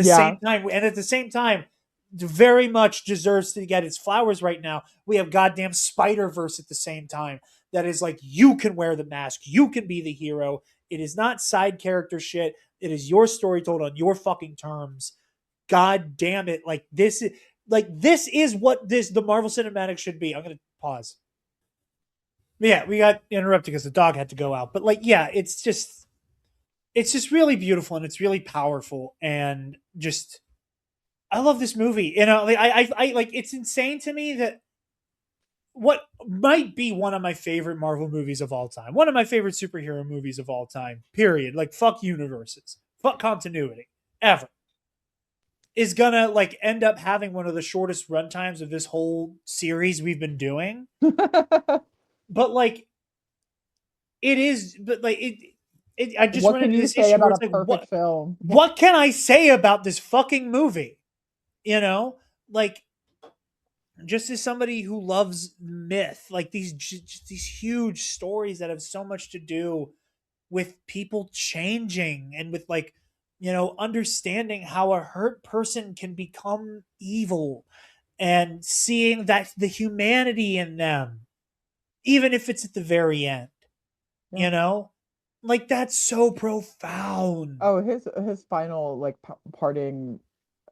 the same time, very much deserves to get its flowers right now. We have goddamn Spider Verse at the same time. That is like, you can wear the mask, you can be the hero. It is not side character shit. It is your story told on your fucking terms. God damn it! This is what the Marvel Cinematic should be. I'm gonna pause. Yeah, we got interrupted because the dog had to go out. But like, yeah, it's just really beautiful and it's really powerful and just I love this movie. Like I like it's insane to me that what might be one of my favorite Marvel movies of all time, one of my favorite superhero movies of all time, period. Like, fuck universes, fuck continuity, ever, is gonna like end up having one of the shortest runtimes of this whole series we've been doing. But like, it is, but like I just What run can into you this say issue where about a it's like, perfect film? what can I say about this fucking movie? You know, like just as somebody who loves myth, like these huge stories that have so much to do with people changing and with like understanding how a hurt person can become evil and seeing that the humanity in them, even if it's at the very end, Yeah. you know like that's so profound. Oh, his final, like, parting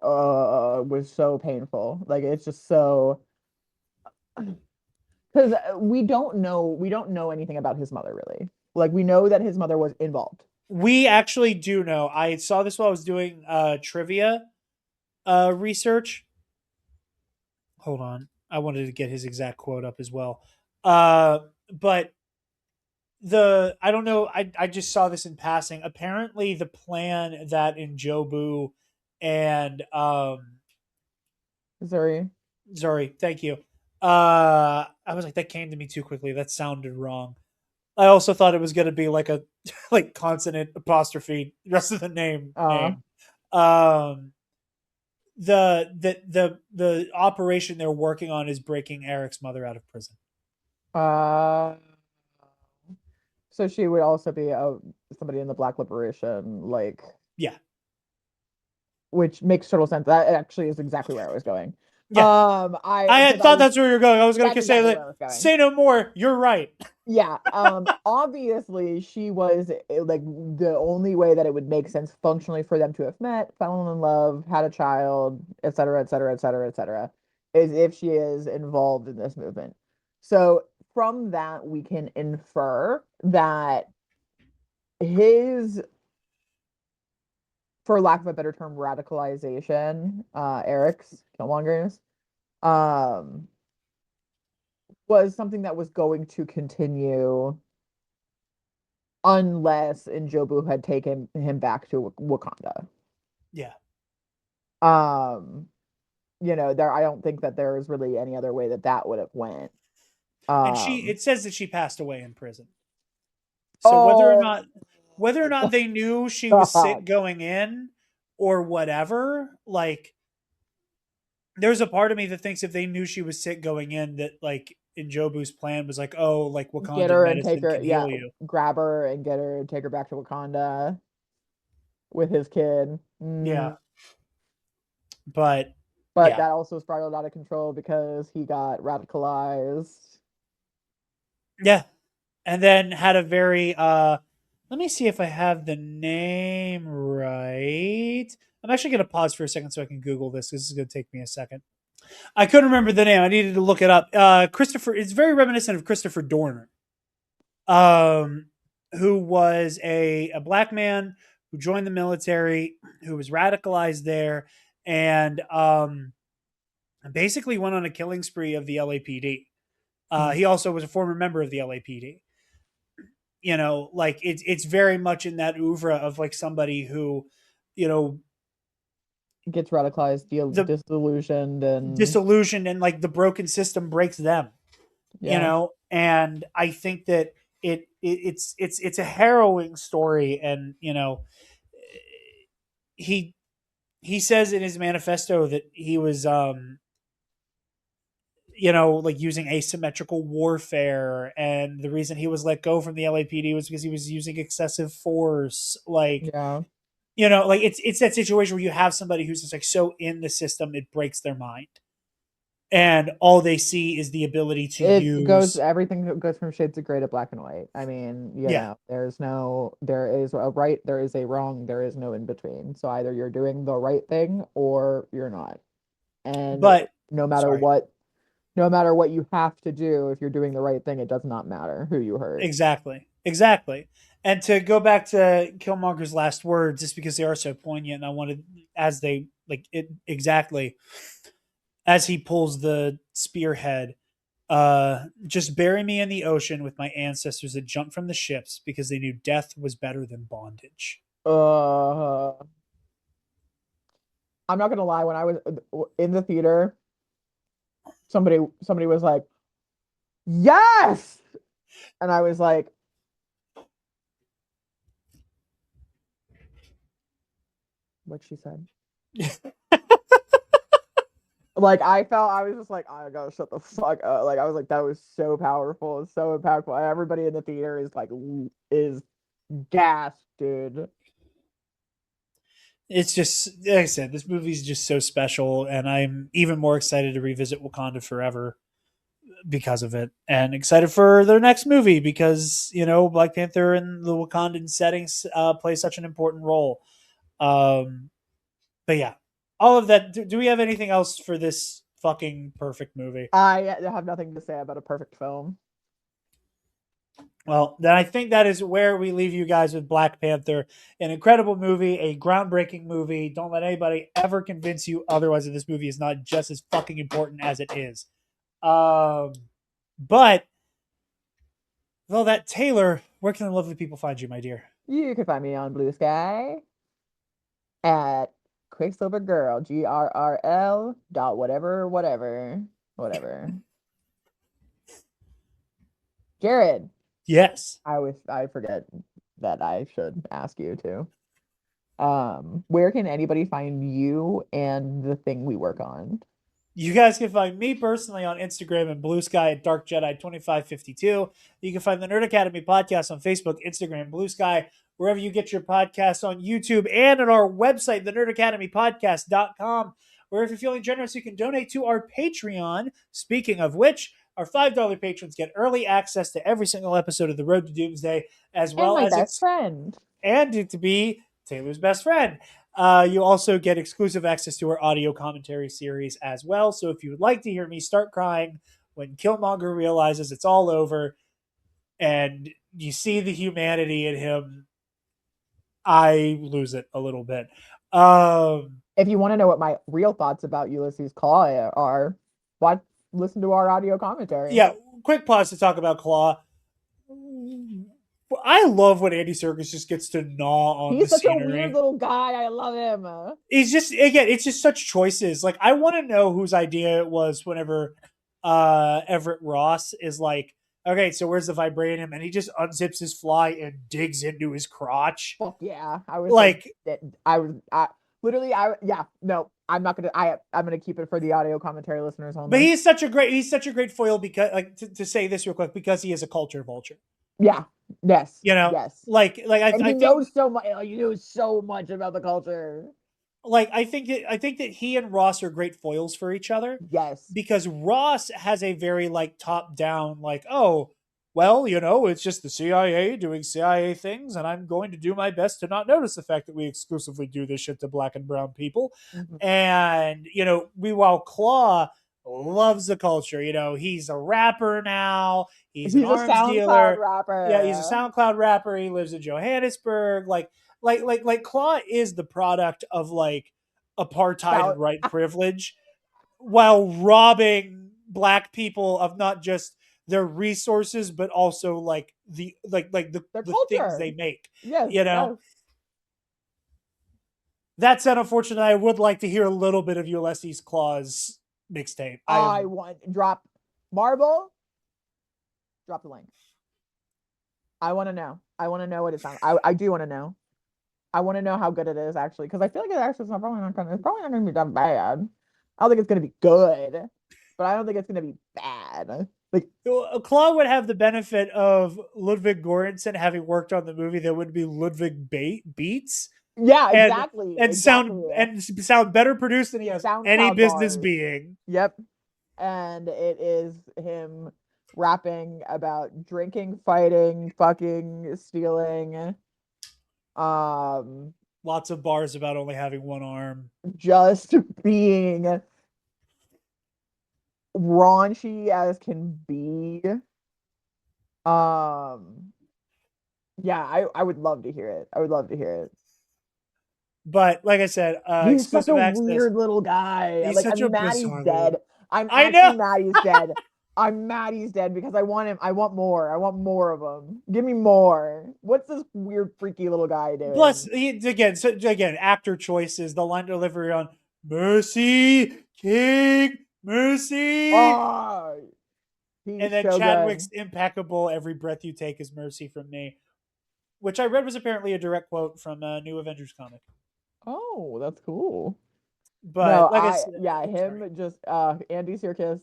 was so painful. Like, it's just so, because we don't know anything about his mother, really. Like, we know that his mother was involved. We actually do know. I saw this while I was doing trivia research. Hold on, I wanted to get his exact quote up as well. But I don't know, I just saw this in passing. Apparently the plan that in Jobu and Zuri. sorry, thank you. I was like, that came to me too quickly. That sounded wrong. I also thought it was gonna be like a like consonant apostrophe rest of the Uh, name. Um the operation they're working on is breaking Eric's mother out of prison. uh, so she would also be somebody in the Black Liberation, like, Yeah. which makes total sense. That actually is exactly where I was going. Yeah. I So had that thought was that's where you're going. I was gonna That's say exactly that. where I was going. Say no more. You're right. Yeah, obviously she was, like, the only way that it would make sense functionally for them to have met, fallen in love, had a child, et cetera, et cetera, et cetera, et cetera, is if she is involved in this movement. So from that, we can infer that his, for lack of a better term, radicalization, Eric's Killmonger's, um, was something that was going to continue unless Njobu had taken him back to Wakanda. Yeah. Um, there, I don't think that there is really any other way that that would have went. And Um, it says that she passed away in prison. So whether or oh, not whether or not they knew she was sick God. going in or whatever, like there's a part of me that thinks if they knew she was sick going in, that like Njobu's plan was like, oh, like Get Wakandan her and take medicine her, can yeah, heal you. grab her and get her, take her back to Wakanda with his kid. Yeah, but But yeah, that also spiraled out of control because he got radicalized. yeah, and then had a very let me see if I have the name right. I'm actually going to pause for a second so I can Google this. This is going to take me a second. I couldn't remember the name. I needed to look it up. Christopher. It's very reminiscent of Christopher Dorner, um, who was a black man who joined the military, who was radicalized there, and basically went on a killing spree of the LAPD. Mm. He also was a former member of the LAPD. You know, like it's very much in that oeuvre of like somebody who, you know, Gets radicalized, the disillusioned, and disillusioned and like the broken system breaks them. You yeah, know, and I think that it's a harrowing story, and you know, he he says in his manifesto that he was you know, like using asymmetrical warfare, and the reason he was let go from the LAPD was because he was using excessive force. Like, yeah. you know, like it's that situation where you have somebody who's just like so in the system it breaks their mind, and all they see is the ability to It goes, use. everything goes from shades of gray to black and white. I mean, Yeah, there is a right, there is a wrong, there is no in between. So either you're doing the right thing or you're not. And but no matter sorry, what, no matter what you have to do, if you're doing the right thing, it does not matter who you hurt. exactly, exactly. And to go back to Killmonger's last words, just because they are so poignant, and I wanted as they like it exactly as he pulls the spearhead. Just bury me in the ocean with my ancestors that jumped from the ships because they knew death was better than bondage. Uh, I'm not gonna lie, when I was in the theater, somebody was like, "Yes!" And I was like, what she said. Like I felt, I was just like, I gotta shut the fuck up. Like I was like, that was so powerful, it's so impactful. Everybody in the theater is like, is gassed, dude. It's just like I said, this movie is just so special, and I'm even more excited to revisit Wakanda Forever because of it, and excited for their next movie because you know Black Panther and the Wakandan settings play such an important role. Um, but yeah, all of that. Do we have anything else for this fucking perfect movie? I have nothing to say about a perfect film. Well, then I think that is where we leave you guys with Black Panther, an incredible movie, a groundbreaking movie. Don't let anybody ever convince you otherwise that this movie is not just as fucking important as it is. Um, but with all that, Taylor, where can the lovely people find you, my dear? You can find me on Blue Sky at Quicksilver Girl, GRRL dot whatever, whatever, whatever. Jared, Yes. I forget that I should ask you to. Where can anybody find you and the thing we work on? You guys can find me personally on Instagram and Blue Sky at Dark Jedi 2552. You can find the Nerd Academy podcast on Facebook, Instagram, Blue Sky, wherever you get your podcasts on YouTube, and at our website, thenerdacademypodcast.com, where if you're feeling generous, you can donate to our Patreon. Speaking of which, our $5 patrons get early access to every single episode of The Road to Doomsday, as And well my as best friend. to be Taylor's best friend. You also get exclusive access to our audio commentary series as well. So if you would like to hear me start crying when Killmonger realizes it's all over and you see the humanity in him, I lose it a little bit. If you want to know what my real thoughts about Ulysses Claw are, watch listen to our audio commentary. Yeah, quick pause to talk about Claw. I love when Andy Serkis just gets to gnaw on the He's such a weird scenery. little guy. I love him. It's just again, it's just such choices. Like I want to know whose idea it was whenever Everett Ross is like, Okay, so where's the vibranium? And he just unzips his fly and digs into his crotch. Fuck yeah. I was like, Like, I literally, yeah, no, I'm not gonna, I'm gonna keep it for the audio commentary listeners but only. he's such a great foil because, like, to say this real quick, because he is a culture vulture. Yeah. Yes. You know, Yes. And I he think knows so much. He knows so much about the culture. I think that he and Ross are great foils for each other Yes. because Ross has a very like top down like, oh, well, you know, it's just the CIA doing CIA things, and I'm going to do my best to not notice the fact that we exclusively do this shit to black and brown people. Mhm. And you know, while Claw loves the culture, you know, he's a rapper now, he's an He's a arms SoundCloud dealer. Yeah, he's a rapper. SoundCloud rapper. He lives in Johannesburg. Like Claw is the product of like apartheid Sound and white privilege while robbing black people of not just their resources but also like their the things culture. they make, Yes, you know. yes. That said, unfortunately, I would like to hear a little bit of Ulysses Claw's mixtape. I I am want drop Marble. Drop the link. I want to know. I want to know what it sounds. I do want to know. I want to know how good it is actually, because I feel like it actually is not probably not gonna. It's probably not gonna be that bad. I don't think it's gonna be good, but I don't think it's gonna be bad. Like, Claw would have the benefit of Ludwig Göransson having worked on the movie. That would be Ludwig Beats yeah, and exactly, exactly. sound better produced than he has any SoundCloud business bars. being. Yep, and it is him rapping about drinking, fighting, fucking, stealing, um, Lots of bars about only having one arm. just being raunchy as can be. Um, yeah, I would love to hear it. I would love to hear it. But like I said, He's such a exclusive access. weird little guy. He's Like, such a I'm mad he's bizarre little. dead. I'm I actually know. mad he's dead. I'm mad he's dead because I want him. I want more. I want more of him. Give me more. What's this weird, freaky little guy Plus, doing? again, actor choices. The line delivery on "Mercy, King, Mercy," Oh, and he's then so Chadwick's good. impeccable "Every breath you take is mercy from me," which I read was apparently a direct quote from a New Avengers comic. Oh, that's cool. No, But like I said, yeah, sorry. him just Andy Serkis.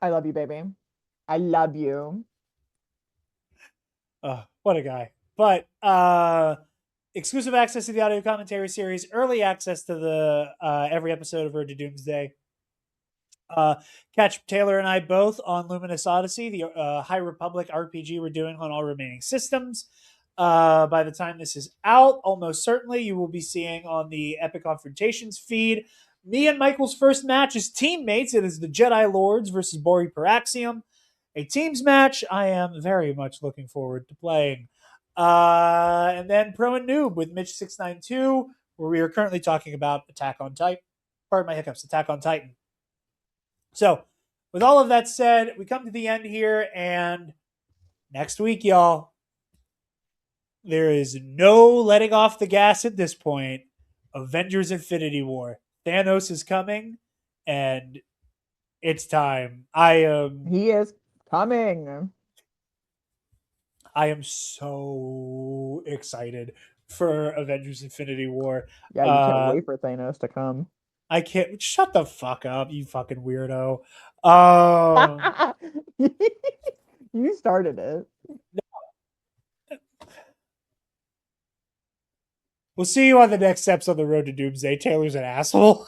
I love you, baby. I love you. What a guy. But exclusive access to the audio commentary series, early access to the every episode of Road to Doomsday. Catch Taylor and I both on Luminous Odyssey, the High Republic RPG we're doing on all remaining systems. By the time this is out, almost certainly you will be seeing on the Epic Confrontations feed me and Michael's first match as teammates. It is the Jedi Lords versus Bori Paraxium, a teams match I am very much looking forward to playing. And then Pro and Noob with Mitch692, where we are currently talking about Attack on Titan. Pardon my hiccups, Attack on Titan. So, with all of that said, we come to the end here, and next week, y'all, there is no letting off the gas at this point. Avengers Infinity War. Thanos is coming, and it's time. He is coming. I am so excited for Avengers Infinity War. Yeah, you can't Uh wait for Thanos to come. I can't shut the fuck up, you fucking weirdo. Um You started it. we'll see you on the next steps on the road to Doomsday. Taylor's an asshole.